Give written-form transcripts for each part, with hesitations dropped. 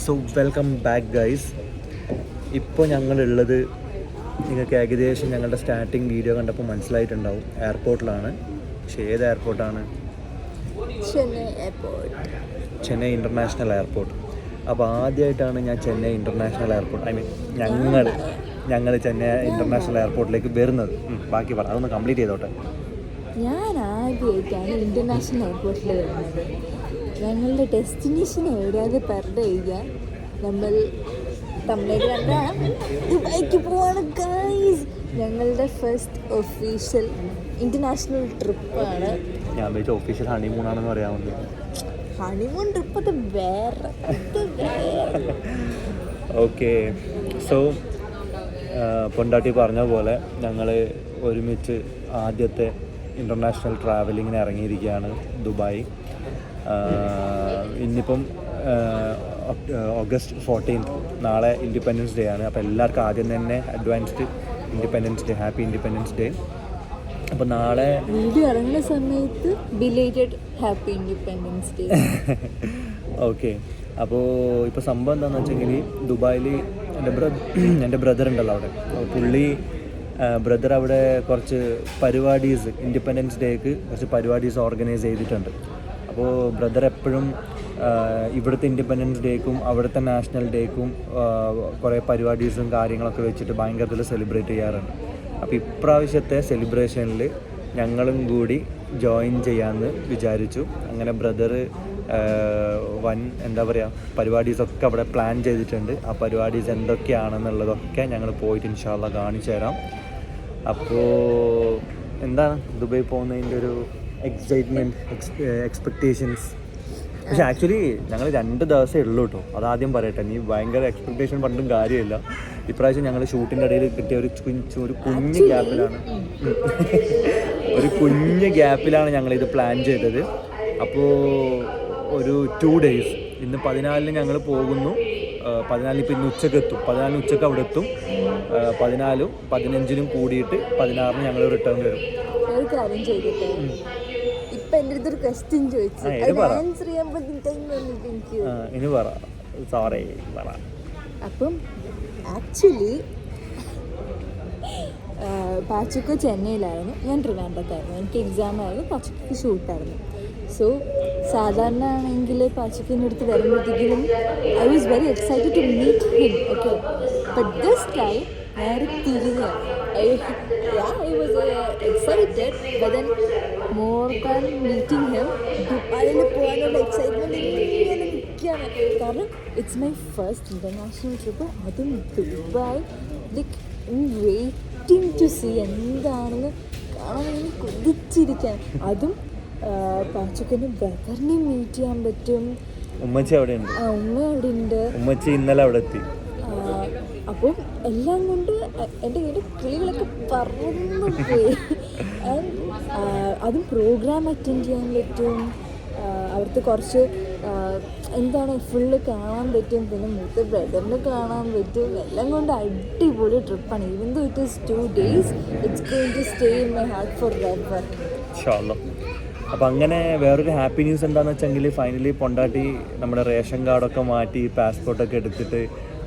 So welcome back guys. ഇപ്പോൾ ഞങ്ങളുള്ളത് നിങ്ങൾക്ക് ഏകദേശം ഞങ്ങളുടെ സ്റ്റാർട്ടിങ് വീഡിയോ കണ്ടപ്പോൾ മനസ്സിലായിട്ടുണ്ടാവും, എയർപോർട്ടിലാണ്. പക്ഷേ ഏത് എയർപോർട്ടാണ്? Chennai international airport. അപ്പോൾ ആദ്യമായിട്ടാണ് ഞാൻ ചെന്നൈ ഇൻ്റർനാഷണൽ എയർപോർട്ട് ഞങ്ങൾ ചെന്നൈ ഇൻ്റർനാഷണൽ എയർപോർട്ടിലേക്ക് വരുന്നത്. ബാക്കി പറ, അതൊന്ന് കംപ്ലീറ്റ് ചെയ്തോട്ടെ. ഞാൻ ആദ്യമായിട്ടാണ് ഇൻ്റർനാഷണൽ എയർപോർട്ടിൽ വരുന്നത്. ഞങ്ങളുടെ ഡെസ്റ്റിനേഷൻ എവിടെയാതെ പറഞ്ഞു കഴിഞ്ഞാൽ നമ്മൾ ദുബായിക്ക് പോവാണ് ഗൈസ്. ഞങ്ങളുടെ ഫസ്റ്റ് ഒഫീഷ്യൽ ഇൻ്റർനാഷണൽ ട്രിപ്പാണ്. ഞാൻ വെച്ച ഒഫീഷ്യൽ ഹണിമൂണാണെന്ന് പറയാവുന്നത്. ഹണിമൂൺ ട്രിപ്പ് അത് വേറെ. ഓക്കെ, സോ പൊണ്ടാട്ടി പറഞ്ഞ പോലെ ഞങ്ങൾ ഒരുമിച്ച് ആദ്യത്തെ ഇൻ്റർനാഷണൽ ട്രാവലിങ്ങിന് ഇറങ്ങിയിരിക്കുകയാണ് ദുബായ്. ഇന്നിപ്പം ഓഗസ്റ്റ് 14 നാളെ ഇൻഡിപെൻഡൻസ് ഡേ ആണ്. അപ്പോൾ എല്ലാവർക്കും ആദ്യം തന്നെ advanced independence day, happy independence day. അപ്പോൾ നാളെ വീഡിയോ ഇറങ്ങുന്ന സമയത്ത് belated happy independence day. Okay, അപ്പോൾ ഇപ്പോൾ സംഭവം എന്താണെന്ന് വെച്ചെങ്കിൽ ദുബായിൽ എൻ്റെ ബ്രദർ ഉണ്ടല്ലോ അവിടെ. ബ്രദർ അവിടെ കുറച്ച് പരിപാടീസ്, ഇൻഡിപെൻഡൻസ് ഡേക്ക് കുറച്ച് പരിപാടീസ് ഓർഗനൈസ് ചെയ്തിട്ടുണ്ട്. അപ്പോൾ ബ്രദർ എപ്പോഴും ഇവിടുത്തെ ഇൻഡിപെൻഡൻസ് ഡേക്കും അവിടുത്തെ നാഷണൽ ഡേക്കും കുറേ പരിപാടീസും കാര്യങ്ങളൊക്കെ വെച്ചിട്ട് ഭയങ്കരത്തിൽ സെലിബ്രേറ്റ് ചെയ്യാറുണ്ട്. അപ്പോൾ ഇപ്രാവശ്യത്തെ സെലിബ്രേഷനിൽ ഞങ്ങളും കൂടി ജോയിൻ ചെയ്യാമെന്ന് വിചാരിച്ചു. അങ്ങനെ ബ്രദർ എന്താ പറയുക, പരിപാടീസൊക്കെ അവിടെ പ്ലാൻ ചെയ്തിട്ടുണ്ട്. ആ പരിപാടീസ് എന്തൊക്കെയാണെന്നുള്ളതൊക്കെ ഞങ്ങൾ പോയിട്ട് ഇൻഷാ അല്ലാഹ് കാണിച്ചു തരാം. അപ്പോൾ എന്താണ് ദുബായ് പോകുന്നതിൻ്റെ ഒരു എക്സൈറ്റ്മെൻറ്റ്, എക്സ്പെക്റ്റേഷൻസ്? പക്ഷെ ആക്ച്വലി ഞങ്ങൾ 2 ദിവസമേ ഉള്ളൂ കേട്ടോ, അതാദ്യം പറയട്ടെ. നീ ഭയങ്കര എക്സ്പെക്റ്റേഷൻ പറഞ്ഞിട്ടും കാര്യമില്ല. ഇപ്രാവശ്യം ഞങ്ങൾ ഷൂട്ടിൻ്റെ ഇടയിൽ കിട്ടിയ ഒരു കുഞ്ഞ് ഗ്യാപ്പിലാണ് ഞങ്ങളിത് പ്ലാൻ ചെയ്തത്. അപ്പോൾ ഒരു 2 days, ഇന്ന് 14 ഞങ്ങൾ പോകുന്നു. 14 ഇപ്പോൾ ഇന്ന് ഉച്ചക്ക് എത്തും. 14 ഉച്ചക്ക് അവിടെ എത്തും. 14 15 കൂടിയിട്ട് 16 ഞങ്ങൾ റിട്ടേൺ വരും. ഒരു കാര്യം ചോദിക്കട്ടെ, ഇപ്പൊ എൻ്റെ അടുത്തൊരു ക്വസ്റ്റ്യൻ ചോദിച്ചു, ആൻസർ ചെയ്യാൻ ഇനി പറ. സോറി പറ. അപ്പം ആക്ച്വലി പാച്ചുക്ക ചെന്നൈയിലായിരുന്നു, ഞാൻ ട്രിവാൻഡ്രത്തായിരുന്നു. എനിക്ക് എക്സാം ആയിരുന്നു, പാച്ചുക്കയ്ക്ക് ഷൂട്ടായിരുന്നു. സോ സാധാരണ ആണെങ്കിൽ പാച്ചുക്കിൻ്റെ അടുത്ത് വരുമ്പോഴത്തേക്കും I was very excited to meet him. Okay, but this time നേരെ തിരിഞ്ഞാണ്. I was excited, but then more than meeting him, ദുബായിൽ പോകാനുള്ള എക്സൈറ്റ്മെൻറ്റ് ഇങ്ങനെ നിൽക്കുകയാണ്. കാരണം it's my first international trip, അതും Dubai. Like waiting to see എന്താണെന്ന് കാണാൻ വേണ്ടി കൊതിച്ചിരിക്കാൻ. അതും പാച്ചുക്കൻ്റെ ബ്രദറിനെ മീറ്റ് ചെയ്യാൻ പറ്റും. ഉമ്മച്ചി അവിടെ ഉണ്ട്. ഉമ്മ അവിടെ ഉണ്ട്. ഉമ്മച്ചി ഇന്നലെ അവിടെ എത്തി. അപ്പോൾ എല്ലാം കൊണ്ട് എൻ്റെ കയ്യിൽ കിളികളൊക്കെ പറന്നു പോയി. അതും പ്രോഗ്രാം അറ്റൻഡ് ചെയ്യാൻ പറ്റും. അവിടുത്തെ കുറച്ച് എന്താണ് ഫുള്ള് കാണാൻ പറ്റും. പിന്നെ മൂത്ത ബ്രദറിനെ കാണാൻ പറ്റും. എല്ലാം കൊണ്ട് അടിപൊളി ട്രിപ്പാണ്. Even though it is 2 days, it's going to stay in my heart forever. അപ്പോൾ അങ്ങനെ വേറൊരു ഹാപ്പി ന്യൂസ് എന്താണെന്ന് വെച്ചെങ്കിൽ ഫൈനലി പൊണ്ടാട്ടി നമ്മുടെ റേഷൻ കാർഡൊക്കെ മാറ്റി പാസ്പോർട്ടൊക്കെ എടുത്തിട്ട്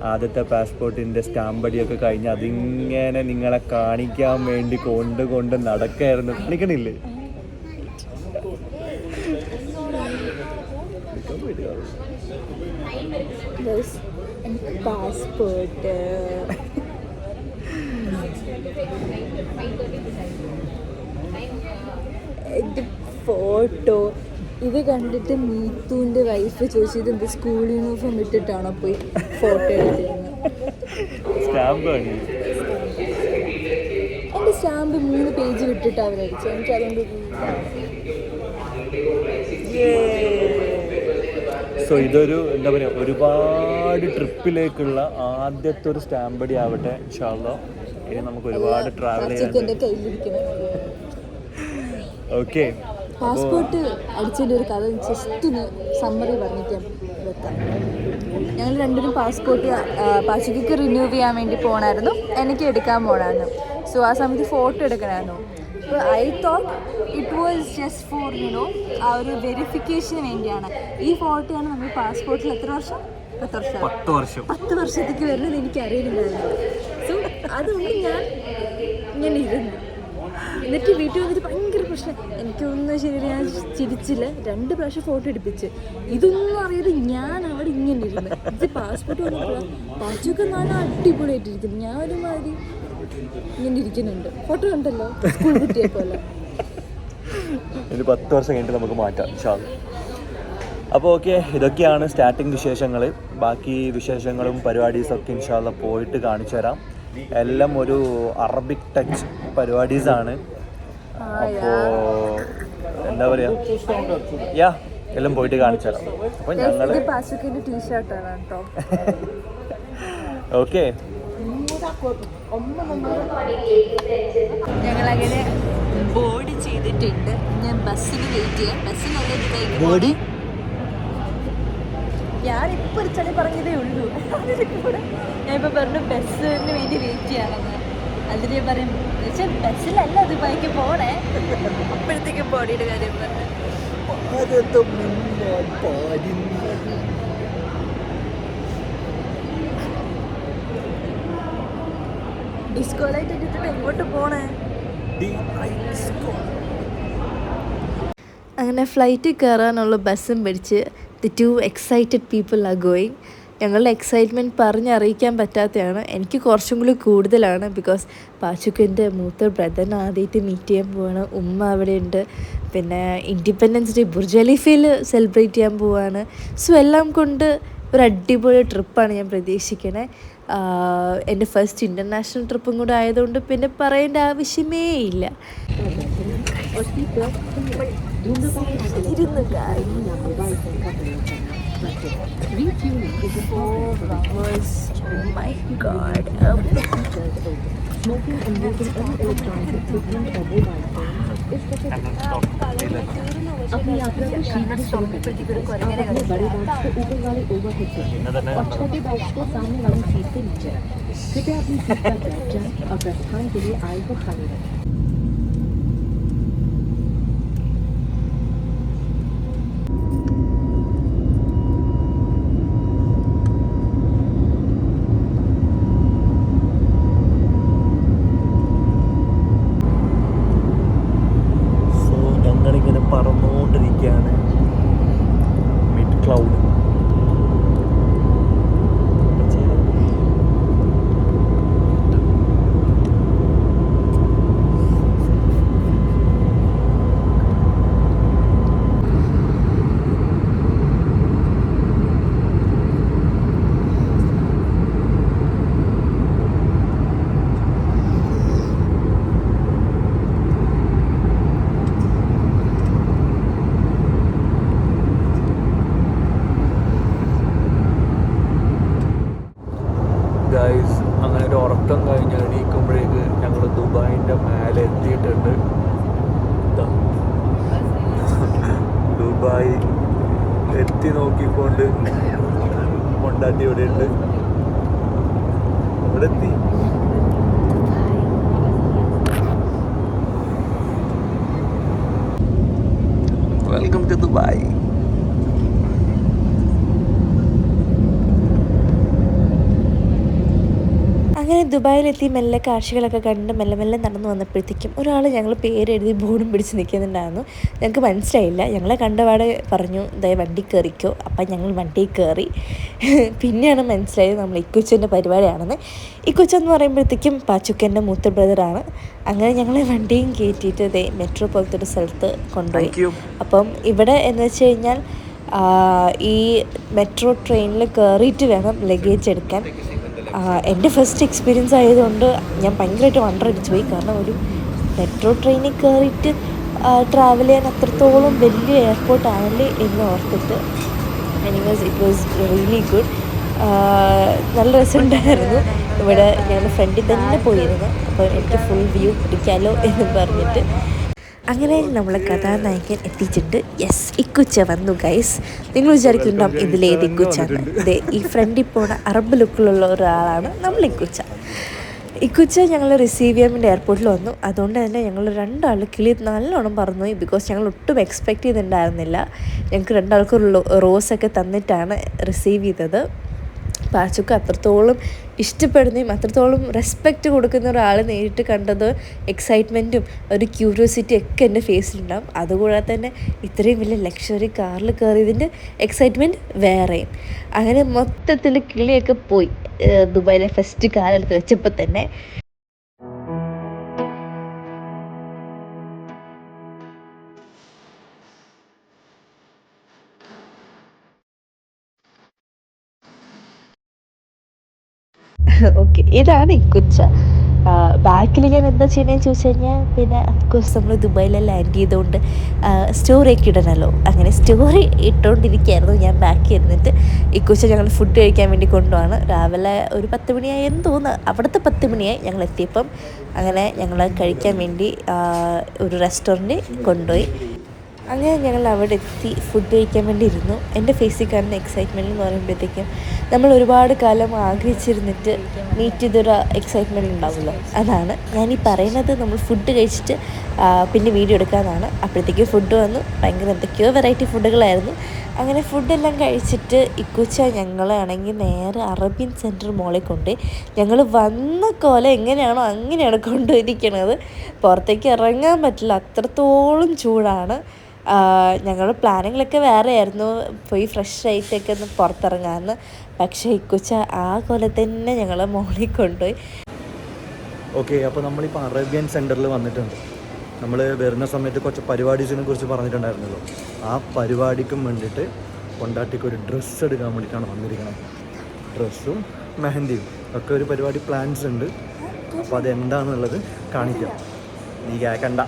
ആദ്യത്തെ പാസ്പോർട്ടിൻ്റെ സ്റ്റാമ്പടിയൊക്കെ കഴിഞ്ഞ് അതിങ്ങനെ നിങ്ങളെ കാണിക്കാൻ വേണ്ടി കൊണ്ട് നടക്കായിരുന്നു. കാണിക്കണില്ലേ? പാസ്പോർട്ട് എൻ്റെ ഫോട്ടോ ഇത് കണ്ടിട്ട് മീത്തുവിൻ്റെ വൈഫ് ചോദിച്ചത് എന്ത് സ്കൂൾ യൂണിഫോം ഇട്ടിട്ടാണോ പോയി ഫോട്ടോ എടുത്തിരുന്നത്. എൻ്റെ സ്റ്റാമ്പ് 3 പേജ് വിട്ടിട്ട് അവരടിച്ചു. എനിക്ക് അതുകൊണ്ട് സോ ഇതൊരു എന്താ പറയുക, ഒരുപാട് ട്രിപ്പിലേക്കുള്ള ആദ്യത്തെ ഒരു സ്റ്റാമ്പടി ആവട്ടെ ഇൻഷാ അല്ലാഹ്. ഇനി നമുക്ക് ഒരുപാട് ട്രാവൽ ചെയ്യാൻ. ഓക്കെ, പാസ്പോർട്ട് അടിച്ചതിൻ്റെ ഒരു കഥ ജസ്റ്റ് ഒന്ന് സമ്മറി പറഞ്ഞിട്ട് വെക്കാം. ഞങ്ങൾ രണ്ടുപേരും പാസ്പോർട്ട് പാച്ചുക്കിക്ക് റിന്യൂ ചെയ്യാൻ വേണ്ടി പോകണമായിരുന്നു, എനിക്ക് എടുക്കാൻ പോകണമായിരുന്നു. സോ ആ സമയത്ത് ഫോട്ടോ എടുക്കണമായിരുന്നു. അപ്പോൾ I thought it was just for ആ ഒരു വെരിഫിക്കേഷന് വേണ്ടിയാണ്. ഈ ഫോട്ടോയാണ് നമ്മൾ പാസ്പോർട്ടിൽ എത്ര വർഷം 10 വർഷം 10 വർഷത്തേക്ക് വരുന്നത് എനിക്ക് അറിയുന്നില്ലായിരുന്നു. സോ അതുകൊണ്ട് ഞാൻ ഇങ്ങനെ ഇരുന്നു. എന്നിട്ട് വീട്ടിൽ വന്നിട്ട് ഭയങ്കര പ്രശ്നം. എനിക്കൊന്നും ശരി, ഞാൻ ചിരിച്ചില്ല. 2 പ്രാവശ്യം ഫോട്ടോ എടുപ്പിച്ച്. ഇതൊന്നും അറിയാതെ ഞാൻ അവിടെ ഇങ്ങനെ ഇരുന്നു. ഇത് പാസ്പോർട്ട് വന്നപ്പോൾ പാച്ചൊക്കെ നല്ല അടിപൊളിയായിട്ടിരിക്കുന്നു. ഞാൻ ഒരുമാതിരി ഇങ്ങനെ ഇരിക്കുന്നുണ്ട്. ഫോട്ടോ കണ്ടല്ലോ, സ്കൂൾ കുട്ടിയെ പോലെ. ഇനി 10 വർഷം കഴിഞ്ഞിട്ട് നമുക്ക് മാറ്റാം ഇൻഷാ അല്ലാ. അപ്പോൾ ഓക്കെ, ഇതൊക്കെയാണ് സ്റ്റാർട്ടിങ് വിശേഷങ്ങൾ. ബാക്കി വിശേഷങ്ങളും പരിപാടീസൊക്കെ ഇൻഷാ അല്ലാ പോയിട്ട് കാണിച്ചു തരാം. എല്ലാം ഒരു അറബിക് ടച്ച് പരിപാടീസാണ്. അപ്പോൾ എന്താ പറയുക, എല്ലാം പോയിട്ട് കാണിച്ചു തരാം. അപ്പോൾ ഞങ്ങൾ ടീഷർട്ടാണ് കേട്ടോ. ഓക്കെ, ഞങ്ങളങ്ങനെ ബോർഡ് ചെയ്തിട്ടുണ്ട്. ഞാൻ ബസ്സിന് വെയിറ്റ് ചെയ്യാം. ബസ്സിനല്ലേ ഞാനിപ്പോൾ ഒരു ചളി പറഞ്ഞതേ ഉള്ളൂ. ഞാൻ ഇപ്പോൾ പറഞ്ഞു ബസ്സിന് വേണ്ടി വെയിറ്റ് ചെയ്യാമെന്ന്. അതിൽ ഞാൻ പറയും വെച്ചാൽ ബസ്സിലല്ല ദുബായിക്ക് പോണേ. അപ്പോഴത്തേക്കും ബോഡിയുടെ കാര്യം പറഞ്ഞു. ഡിസ്കോ ലൈറ്റ് ഇട്ടിട്ട് എങ്ങോട്ട് പോണേ? അങ്ങനെ ഫ്ലൈറ്റിൽ കയറാനുള്ള ബസ്സും പിടിച്ച് the 2 excited people are going. ഞങ്ങളുടെ എക്സൈറ്റ്മെൻറ്റ് പറഞ്ഞറിയിക്കാൻ പറ്റാത്തതാണ്. എനിക്ക് കുറച്ചും കൂടി കൂടുതലാണ്. ബിക്കോസ് പാച്ചുക്കിൻ്റെ മൂത്ത ബ്രദറിനെ ആദ്യമായിട്ട് മീറ്റ് ചെയ്യാൻ പോവാണ്. ഉമ്മ അവിടെ ഉണ്ട്. പിന്നെ ഇൻഡിപെൻഡൻസ് ഡേ ബുർജ് ഖലീഫയിൽ സെലിബ്രേറ്റ് ചെയ്യാൻ പോവാണ്. സോ എല്ലാം കൊണ്ട് ഒരു അടിപൊളി ട്രിപ്പാണ് ഞാൻ പ്രതീക്ഷിക്കണേ. എൻ്റെ ഫസ്റ്റ് ഇൻ്റർനാഷണൽ ട്രിപ്പും കൂടെ ആയതുകൊണ്ട് പിന്നെ പറയേണ്ട ആവശ്യമേ ഇല്ല. अपनी यात्रा को शीघ्र शुरू करें। अपने बड़े बैग्स को ऊपर वाले ओवरहेड से और छोटे बैग्स को सामने वाली सीट से नीचे रखें। कृपया अपनी सीट पर बैठ जाएं और प्रस्थान के लिए आयल को खाली रखें। പറന്നുകൊണ്ടിരിക്കുകയാണ് മിഡ് ക്ലൗഡ്. ഗൈസ്, അങ്ങനെ ഒരു ഉറക്കം കഴിഞ്ഞ് എണീക്കുമ്പോഴേക്ക് ഞങ്ങൾ ദുബായിൻ്റെ മേലെ എത്തിയിട്ടുണ്ട്. ദുബായ് എത്തി നോക്കിക്കൊണ്ട് കൊണ്ടാട്ടി ഇവിടെ ഉണ്ട്. ഇവിടെ എത്തി. Welcome to Dubai. അങ്ങനെ ദുബായിലെത്തി മെല്ലെ കാഴ്ചകളൊക്കെ കണ്ട് മെല്ലെ മെല്ലെ നടന്നു വന്നപ്പോഴത്തേക്കും ഒരാൾ ഞങ്ങൾ പേരെഴുതി ബോർഡും പിടിച്ച് നിൽക്കുന്നുണ്ടായിരുന്നു. ഞങ്ങൾക്ക് മനസ്സിലായില്ല. ഞങ്ങളെ കണ്ടപാടെ പറഞ്ഞു ദേ വണ്ടി കയറിക്കോ. അപ്പം ഞങ്ങൾ വണ്ടിയിൽ കയറി. പിന്നെയാണ് മനസ്സിലായത് നമ്മൾ ഇക്കുച്ചൻ്റെ പരിപാടിയാണെന്ന്. ഇക്കുച്ചെന്ന് പറയുമ്പോഴത്തേക്കും പാച്ചുക്കൻ്റെ മൂത്ത ബ്രദറാണ്. അങ്ങനെ ഞങ്ങളെ വണ്ടിയും കയറ്റിയിട്ട് ദേ മെട്രോ പോലത്തെ ഒരു സ്ഥലത്ത് കൊണ്ടുപോയി. അപ്പം ഇവിടെ എന്ന് വെച്ച് കഴിഞ്ഞാൽ ഈ മെട്രോ ട്രെയിനിൽ കയറിയിട്ട് വേണം ലഗേജ് എടുക്കാൻ. എൻ്റെ ഫസ്റ്റ് എക്സ്പീരിയൻസ് ആയതുകൊണ്ട് ഞാൻ ഭയങ്കരമായിട്ട് വണ്ടറടിച്ച് പോയി. കാരണം ഒരു മെട്രോ ട്രെയിനിൽ കയറിയിട്ട് ട്രാവൽ ചെയ്യാൻ അത്രത്തോളം വലിയ എയർപോർട്ടാണല്ലേ എന്ന് ഓർത്തിട്ട്. Anyways it was really good. നല്ല രസമുണ്ടായിരുന്നു. ഇവിടെ ഞങ്ങളുടെ ഫ്രണ്ടിൽ തന്നെ പോയിരുന്നു. അപ്പോൾ എനിക്ക് ഫുൾ വ്യൂ പിടിക്കാമല്ലോ എന്ന് പറഞ്ഞിട്ട് അങ്ങനെ നമ്മളെ കഥാനായകൻ എത്തിച്ചിട്ട് യെസ് ഇക്കുച്ച വന്നു ഗൈസ്. നിങ്ങൾ വിചാരിക്കുന്നുണ്ടാവും ഇതിലേത് ഇക്കുച്ചാണ്. ഇതേ ഈ ഫ്രണ്ടിൽ പോണ അറബ് ലുക്കിലുള്ള ഒരാളാണ് നമ്മൾ ഇക്കുച്ച. ഇക്കുച്ച ഞങ്ങൾ റിസീവ് ചെയ്യാൻ വേണ്ടി എയർപോർട്ടിൽ വന്നു. അതുകൊണ്ട് തന്നെ ഞങ്ങൾ 2 ആൾ കിളി നല്ലോണം പറന്നുപോയി. ബിക്കോസ് ഞങ്ങൾ ഒട്ടും എക്സ്പെക്റ്റ് ചെയ്തിട്ടുണ്ടായിരുന്നില്ല. ഞങ്ങൾക്ക് 2 ആൾക്കും റോസൊക്കെ തന്നിട്ടാണ് റിസീവ് ചെയ്തത്. പാച്ചുക്ക് അത്രത്തോളം ഇഷ്ടപ്പെടുന്നതും അത്രത്തോളം റെസ്പെക്റ്റ് കൊടുക്കുന്ന ഒരാൾ നേരിട്ട് കണ്ടത് എക്സൈറ്റ്മെൻറ്റും ഒരു ക്യൂരിയോസിറ്റി ഒക്കെ എൻ്റെ ഫേസിലുണ്ടാകും. അതുകൂടാതെ തന്നെ ഇത്രയും വലിയ ലക്ഷറി കാറിൽ കയറിയതിൻ്റെ എക്സൈറ്റ്മെൻറ്റ് വേറെയും. അങ്ങനെ മൊത്തത്തിൽ കിളിയൊക്കെ പോയി ദുബായിലെ ഫസ്റ്റ് കാലെടുത്ത് വെച്ചപ്പോൾ തന്നെ. ഓക്കെ, ഇതാണ് ഇക്കുച്ച. ബാക്കിൽ ഞാൻ എന്താ ചെയ്യണമെന്ന് ചോദിച്ചു കഴിഞ്ഞാൽ, പിന്നെ അഫ്കോഴ്സ് നമ്മൾ ദുബായിൽ ലാൻഡ് ചെയ്തുകൊണ്ട് സ്റ്റോറിയൊക്കെ ഇടണമല്ലോ. അങ്ങനെ സ്റ്റോറി ഇട്ടുകൊണ്ടിരിക്കുകയായിരുന്നു ഞാൻ ബാക്കിൽ ഇരുന്നിട്ട്. ഇക്കുച്ച ഞങ്ങൾ ഫുഡ് കഴിക്കാൻ വേണ്ടി കൊണ്ടുപോവാണ്. രാവിലെ ഒരു 10 മണിയായി എന്ന് തോന്നുന്നു. അവിടുത്തെ 10 മണിയായി ഞങ്ങൾ എത്തിയപ്പം. അങ്ങനെ ഞങ്ങൾ കഴിക്കാൻ വേണ്ടി ഒരു റെസ്റ്റോറൻറ്റിൽ കൊണ്ടുപോയി. അങ്ങനെ ഞങ്ങൾ അവിടെ എത്തി ഫുഡ് കഴിക്കാൻ വേണ്ടി ഇരുന്നു. എൻ്റെ ഫേസിൽ കാണുന്ന എക്സൈറ്റ്മെൻറ്റ് എന്ന് പറയുമ്പോഴത്തേക്കും നമ്മൾ ഒരുപാട് കാലം ആഗ്രഹിച്ചിരുന്നിട്ട് മീറ്റ് ചെയ്തൊരു എക്സൈറ്റ്മെൻറ്റ് ഉണ്ടാവുമല്ലോ, അതാണ് ഞാനീ പറയുന്നത്. നമ്മൾ ഫുഡ് കഴിച്ചിട്ട് പിന്നെ വീഡിയോ എടുക്കാമെന്നാണ്. അപ്പോഴത്തേക്കും ഫുഡ് വന്നു. ഭയങ്കര എന്തൊക്കെയോ വെറൈറ്റി ഫുഡുകളായിരുന്നു. അങ്ങനെ ഫുഡെല്ലാം കഴിച്ചിട്ട് ഇക്കുച്ച ഞങ്ങളാണെങ്കിൽ നേരെ അറേബ്യൻ സെൻറ്റർ മോളിൽ കൊണ്ട് ഞങ്ങൾ വന്ന കോലം എങ്ങനെയാണോ അങ്ങനെയാണ് കൊണ്ടുപോയിരിക്കണത്. പുറത്തേക്ക് ഇറങ്ങാൻ പറ്റില്ല, അത്രത്തോളം ചൂടാണ്. ഞങ്ങളുടെ പ്ലാനിങ്ങിലൊക്കെ വേറെ ആയിരുന്നു, പോയി ഫ്രഷ് ആയിട്ടൊക്കെ ഒന്ന് പുറത്തിറങ്ങാമെന്ന്. പക്ഷേ ഇക്കുച്ച ആ കൊല്ലം തന്നെ ഞങ്ങളെ മോളിൽ കൊണ്ടുപോയി. ഓക്കെ, അപ്പോൾ നമ്മളിപ്പോൾ അറേബ്യൻ സെൻറ്ററിൽ വന്നിട്ടുണ്ട്. നമ്മൾ വരുന്ന സമയത്ത് കുറച്ച് പരിപാടീസിനെ കുറിച്ച് പറഞ്ഞിട്ടുണ്ടായിരുന്നല്ലോ. ആ പരിപാടിക്കും വേണ്ടിയിട്ട് കൊണ്ടാട്ടിക്ക് ഒരു ഡ്രസ്സ് എടുക്കാൻ വേണ്ടിയിട്ടാണ് വന്നിരിക്കുന്നത്. ഡ്രസ്സും മെഹന്തിയും ഒക്കെ ഒരു പരിപാടി പ്ലാൻസ് ഉണ്ട്. അപ്പോൾ അതെന്താണെന്നുള്ളത് കാണിക്കാം, നീ കേൾക്കണ്ട.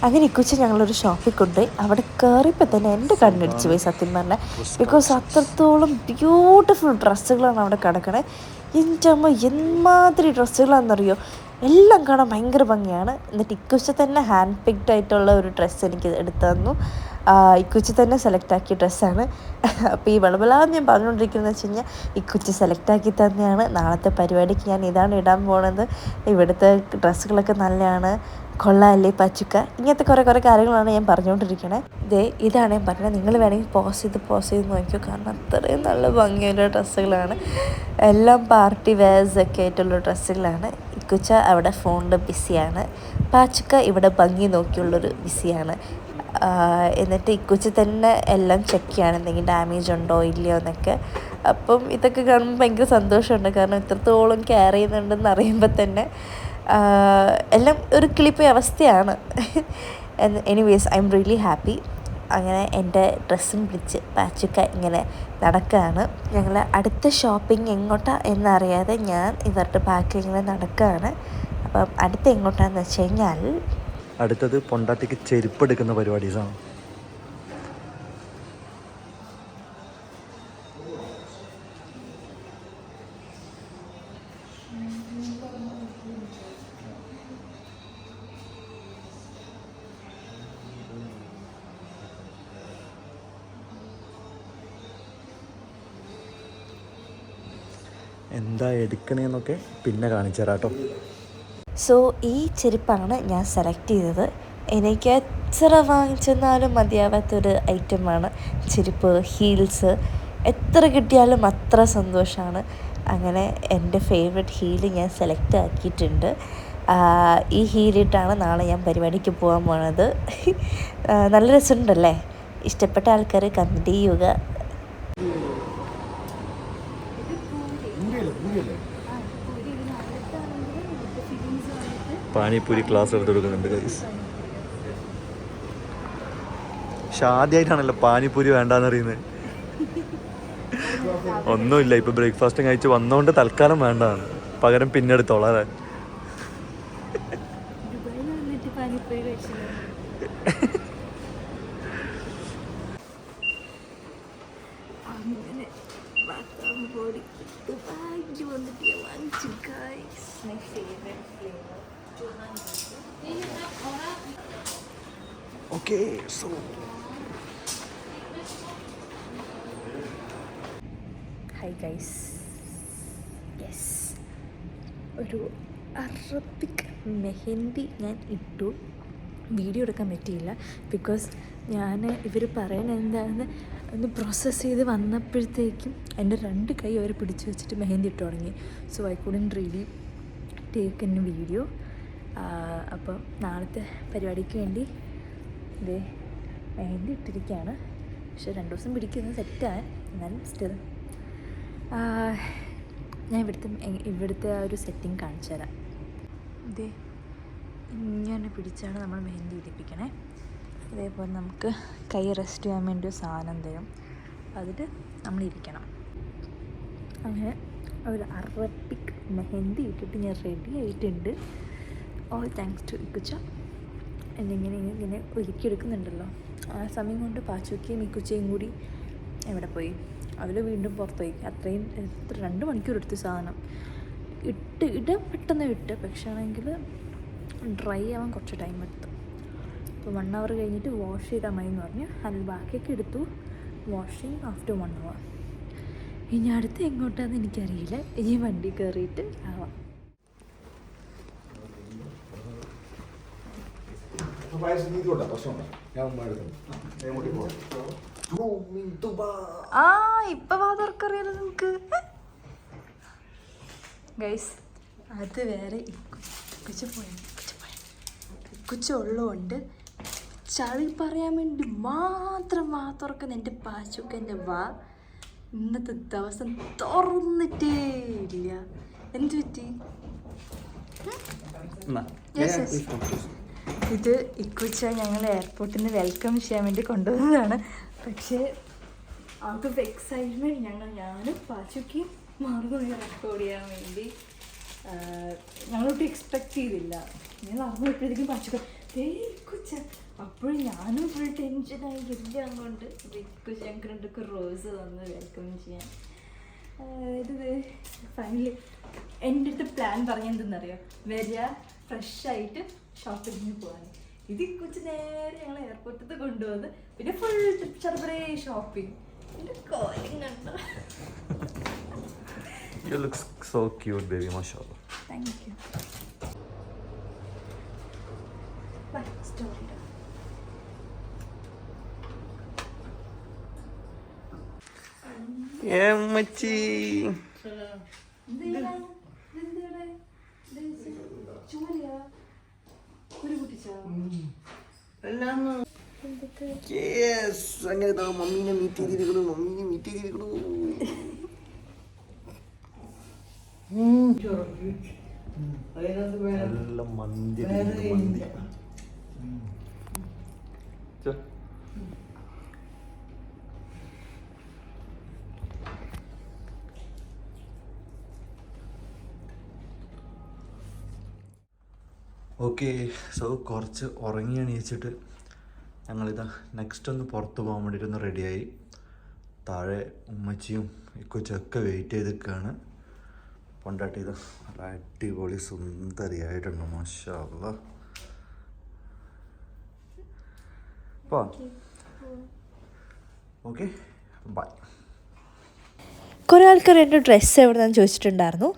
അങ്ങനെ ഇക്കുച്ച ഞങ്ങളൊരു ഷോപ്പിൽ കൊണ്ടുപോയി. അവിടെ കയറിയപ്പോൾ തന്നെ എൻ്റെ കണ്ണടിച്ച് പോയി സത്യം പറഞ്ഞാൽ. ബിക്കോസ് അത്രത്തോളം ബ്യൂട്ടിഫുൾ ഡ്രസ്സുകളാണ് അവിടെ കിടക്കണേ. എൻ്റെ അമ്മ എന്മാതിരി ഡ്രസ്സുകളാണെന്നറിയോ, എല്ലാം കാണാൻ ഭയങ്കര ഭംഗിയാണ്. എന്നിട്ട് ഇക്കുച്ച തന്നെ ഹാൻഡ് പിക്ഡ് ആയിട്ടുള്ള ഒരു ഡ്രസ്സ് എനിക്ക് എടുത്തു തന്നു. ഇക്കുച്ച തന്നെ സെലക്ട് ആക്കിയ ഡ്രസ്സാണ്. അപ്പോൾ ഈ വളബലാന്ന് ഞാൻ പറഞ്ഞുകൊണ്ടിരിക്കുന്നത് വെച്ച് കഴിഞ്ഞാൽ ഇക്കുച്ച സെലക്ട് ആക്കി തന്നെയാണ്. നാളത്തെ പരിപാടിക്ക് ഞാൻ ഇതാണ് ഇടാൻ പോണത്. ഇവിടുത്തെ ഡ്രസ്സുകളൊക്കെ നല്ലതാണ്, കൊള്ളാമല്ലേ പച്ചുക്ക, ഇങ്ങനത്തെ കുറേ കാര്യങ്ങളാണ് ഞാൻ പറഞ്ഞുകൊണ്ടിരിക്കണേ. ഇതാണ് ഞാൻ പറഞ്ഞത്. നിങ്ങൾ വേണമെങ്കിൽ പോസ് ചെയ്ത് നോക്കിയോ, കാരണം അത്രയും നല്ല ഭംഗിയുള്ള ഡ്രസ്സുകളാണ്. എല്ലാം പാർട്ടി വെയർസ് ഒക്കെ ആയിട്ടുള്ള ഡ്രസ്സുകളാണ്. ഇക്കുച്ച അവിടെ ഫോണിൽ ബിസിയാണ്, പാച്ചുക്ക ഇവിടെ ഭംഗി നോക്കിയുള്ളൊരു ബിസിയാണ്. എന്നിട്ട് ഇക്കുച്ച തന്നെ എല്ലാം ചെക്ക് ചെയ്യാണ്, എന്തെങ്കിലും ഡാമേജ് ഉണ്ടോ ഇല്ലയോ എന്നൊക്കെ. അപ്പം ഇതൊക്കെ കാണുമ്പോൾ ഭയങ്കര സന്തോഷമുണ്ട്, കാരണം ഇത്രത്തോളം കെയർ ചെയ്യുന്നുണ്ടെന്ന് അറിയുമ്പോൾ തന്നെ എല്ലാം ഒരു കിളിപ്പോയ അവസ്ഥയാണ്. Anyways I am really happy. അങ്ങനെ എൻ്റെ ഡ്രസ്സും പിടിച്ച് പാച്ചുക്ക ഇങ്ങനെ നടക്കുകയാണ്. ഞങ്ങൾ അടുത്ത ഷോപ്പിംഗ് എങ്ങോട്ടാണ് എന്നറിയാതെ ഞാൻ ഇവരുടെ ബാക്കിൽ ഇങ്ങനെ നടക്കുകയാണ്. അപ്പം അടുത്ത എങ്ങോട്ടാണെന്ന് വെച്ച് കഴിഞ്ഞാൽ, അടുത്തത് പൊണ്ടാട്ടിക്ക് ചെരുപ്പ് എടുക്കുന്ന പരിപാടീസാണ്. എന്താ എടുക്കണേന്നൊക്കെ പിന്നെ കാണിച്ചു തരാം കേട്ടോ. സോ ഈ ചെരുപ്പാണ് ഞാൻ സെലക്ട് ചെയ്തത്. എനിക്ക് എത്ര വാങ്ങിച്ചെന്നാലും മതിയാവാത്തൊരു ഐറ്റമാണ് ചെരുപ്പ്. ഹീൽസ് എത്ര കിട്ടിയാലും അത്ര സന്തോഷമാണ്. അങ്ങനെ എൻ്റെ ഫേവറേറ്റ് ഹീല് ഞാൻ സെലക്ട് ആക്കിയിട്ടുണ്ട്. ഈ ഹീലിട്ടാണ് നാളെ ഞാൻ പരിപാടിക്ക് പോകാൻ പോണത്. നല്ല രസമുണ്ടല്ലേ? ഇഷ്ടപ്പെട്ട ആൾക്കാർ കമൻറ്റ് ചെയ്യുക. പാനിപ്പൂരി ക്ലാസ് എടുത്ത് കൊടുക്കുന്നുണ്ട് ഗൈസ്. പക്ഷെ ആദ്യമായിട്ടാണല്ലോ പാനിപ്പൂരി വേണ്ടാന്നറിയുന്നത്. ഒന്നുമില്ല, ഇപ്പൊ ബ്രേക്ക്ഫാസ്റ്റ് കഴിച്ച് വന്നോണ്ട് തൽക്കാലം വേണ്ടാണ്, പകരം പിന്നെ എടുത്തോളാം. Okay, so hi guys, yes, ഒരു അറബിക് മെഹന്തി ഞാൻ ഇട്ടു. വീഡിയോ എടുക്കാൻ പറ്റിയില്ല, ബിക്കോസ് ഞാൻ ഇവർ പറയണത് എന്താണെന്ന് ഒന്ന് പ്രോസസ്സ് ചെയ്ത് വന്നപ്പോഴത്തേക്കും എൻ്റെ 2 കൈ അവർ പിടിച്ച് വെച്ചിട്ട് മെഹന്തി ഇട്ട് തുടങ്ങി. So I couldn't really take in video. അപ്പോൾ നാളത്തെ പരിപാടിക്ക് വേണ്ടി ഇതേ മെഹന്തി ഇട്ടിരിക്കുകയാണ്. പക്ഷേ 2 ദിവസം പിടിക്കുന്നത് സെറ്റാണ്, എന്നാലും സ്റ്റിൽ ഞാൻ ഇവിടുത്തെ ആ ഒരു സെറ്റിങ് കാണിച്ചു തരാം. ഇതേ ഇങ്ങനെ പിടിച്ചാണ് നമ്മൾ മെഹന്തി ഇടിപ്പിക്കണേ. അതേപോലെ നമുക്ക് കൈ റെസ്റ്റ് ചെയ്യാൻ വേണ്ടി ഒരു സാധനം തരും, അതിൽ നമ്മളിരിക്കണം. അങ്ങനെ ഒരു അറബിക് മെഹന്തി ഇട്ടിട്ട് ഞാൻ റെഡി ആയിട്ടുണ്ട്. ഓൾ താങ്ക്സ് ടു ഇക്കുച്ച. ഇങ്ങനെ ഒരുക്കിയെടുക്കുന്നുണ്ടല്ലോ. ആ സമയം കൊണ്ട് പാച്ചുക്കയും ഇക്കുച്ചയും കൂടി എവിടെ പോയി? അവർ വീണ്ടും പുറത്തുപോയി. അത്രയും 2 മണിക്കൂർ എടുത്ത് സാധനം പെട്ടെന്ന് ഇട്ട്, പക്ഷേ ആണെങ്കിൽ ഡ്രൈ ആവാൻ കുറച്ച് ടൈം എടുത്തു. അപ്പോൾ 1 hour കഴിഞ്ഞിട്ട് വാഷ് ചെയ്താൽ മതി എന്ന് പറഞ്ഞു. അതിൽ ബാക്കിയൊക്കെ എടുത്തു. Washing after 1 hour. ഇനി അടുത്ത് എങ്ങോട്ടാന്ന് എനിക്കറിയില്ല. ഇനി വണ്ടി കയറിയിട്ട് ആവാം. ഇപ്പൊ വാതർക്കറിയാലോ നമുക്ക് ഗൈസ്. അത് വേറെ ഇക്കുച്ച ഉള്ളതുകൊണ്ട് ചളി പറയാൻ വേണ്ടി മാത്രം തുറക്കുന്ന എൻ്റെ പാച്ചുക്കൻ്റെ ഇന്നത്തെ ദിവസം തുറന്നിട്ടേ ഇല്ല. എന്ത് പറ്റി? ഇത് ഇക്കുച്ച ഞങ്ങൾ എയർപോർട്ടിൽ നിന്ന് വെൽക്കം ചെയ്യാൻ വേണ്ടി കൊണ്ടുവന്നതാണ്. പക്ഷേ ഔട്ട് ഓഫ് എക്സൈറ്റ്മെൻറ്റ് ഞാനും പാച്ചുക്കിയും മാറുന്നു റെക്കോർഡ് ചെയ്യാൻ വേണ്ടി. ഞങ്ങളൊട്ടും എക്സ്പെക്റ്റ് ചെയ്തില്ല. ഞങ്ങൾ അറിഞ്ഞപ്പോഴത്തേക്കും പാച്ചുക്ക ഇക്കുച്ച. അപ്പോഴും ഞാനും ഫുൾ ടെൻഷനായി എല്ലാം കൊണ്ട് ഇക്കുച്ച ഞങ്ങൾക്ക് റോസ് വന്ന് വെൽക്കം ചെയ്യാൻ. ഇത് ഫൈനലി എൻ്റെ അടുത്ത് പ്ലാൻ പറഞ്ഞെന്തെന്നറിയാം, വരിക ഫ്രഷായിട്ട് ഷോപ്പിങ്ങിന് പോകാൻ. ഇത് ഇക്കുച്ച നേരെ ഞങ്ങൾ എയർപോർട്ടിൽ കൊണ്ടുവന്ന് പിന്നെ ഫുൾ ചെറുപറേ ഷോപ്പിംഗ്. എൻ്റെ കോലിങ് കണ്ടോ? You look so cute, baby, mashallah. Thank you. Bye, story. മച്ചി അങ്ങനെ മമ്മീനെ മീറ്റ് ചെയ്തിരിക്കണു. നല്ല മന്തി. ഓക്കെ, സോ കുറച്ച് ഉറങ്ങി എണീച്ചിട്ട് ഞങ്ങളിതാ നെക്സ്റ്റ് ഒന്ന് പുറത്ത് പോകാൻ വേണ്ടിയിട്ടൊന്ന് റെഡിയായി. താഴെ ഉമ്മച്ചിയും ഇക്കൊച്ചൊക്കെ വെയിറ്റ് ചെയ്ത് നിൽക്കുകയാണ്. പൊണ്ടാട്ടി ഇത് അടിപൊളി സുന്ദരിയായിട്ടുണ്ട്, മാഷാ അല്ലാ. Okay, by. കുറേ ആൾക്കാർ എൻ്റെ ഡ്രസ്സ് എവിടെ നിന്നാണ് ചോദിച്ചിട്ടുണ്ടായിരുന്നു.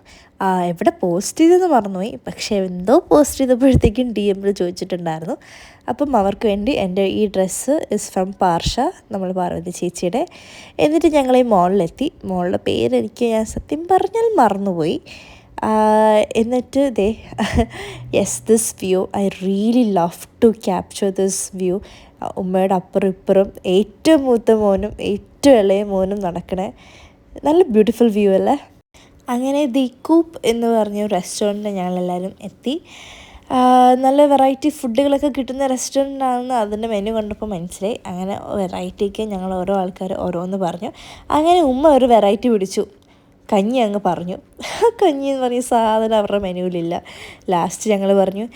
എവിടെ പോസ്റ്റ് ചെയ്തെന്ന് മറന്നുപോയി, പക്ഷേ എന്തോ പോസ്റ്റ് ചെയ്തപ്പോഴത്തേക്കും DM ചോദിച്ചിട്ടുണ്ടായിരുന്നു. അപ്പം അവർക്ക് വേണ്ടി എൻ്റെ ഈ ഡ്രസ്സ് ഇസ് ഫ്രം പാർഷ, നമ്മൾ പാർവതി ചേച്ചിയുടെ. എന്നിട്ട് ഞങ്ങൾ ഈ മോളിലെത്തി. മോളുടെ പേരെനിക്ക് ഞാൻ സത്യം പറഞ്ഞാൽ മറന്നുപോയി. എന്നിട്ട് yes, this view I really love to capture this view. ഉമ്മയുടെ അപ്പുറം ഇപ്പുറം ഏറ്റവും മൂത്ത മോനും ഏറ്റവും ഇളയ മോനും നടക്കണേ നല്ല ബ്യൂട്ടിഫുൾ വ്യൂ അല്ലേ. അങ്ങനെ ദി കൂപ്പ് എന്ന് പറഞ്ഞ റെസ്റ്റോറൻറ്റിൽ ഞങ്ങളെല്ലാവരും എത്തി. നല്ല വെറൈറ്റി ഫുഡുകളൊക്കെ കിട്ടുന്ന റെസ്റ്റോറൻ്റ് ആണെന്ന് അതിൻ്റെ മെനു കണ്ടപ്പോൾ മനസ്സിലായി. അങ്ങനെ വെറൈറ്റിക്ക് ഞങ്ങൾ ഓരോ ആൾക്കാർ ഓരോന്ന് പറഞ്ഞു. അങ്ങനെ ഉമ്മ ഒരു വെറൈറ്റി പിടിച്ചു, കഞ്ഞി അങ്ങ് പറഞ്ഞു. കഞ്ഞി എന്ന് പറഞ്ഞ സാധനം അവരുടെ മെനുവിലില്ല. ലാസ്റ്റ് ഞങ്ങൾ പറഞ്ഞു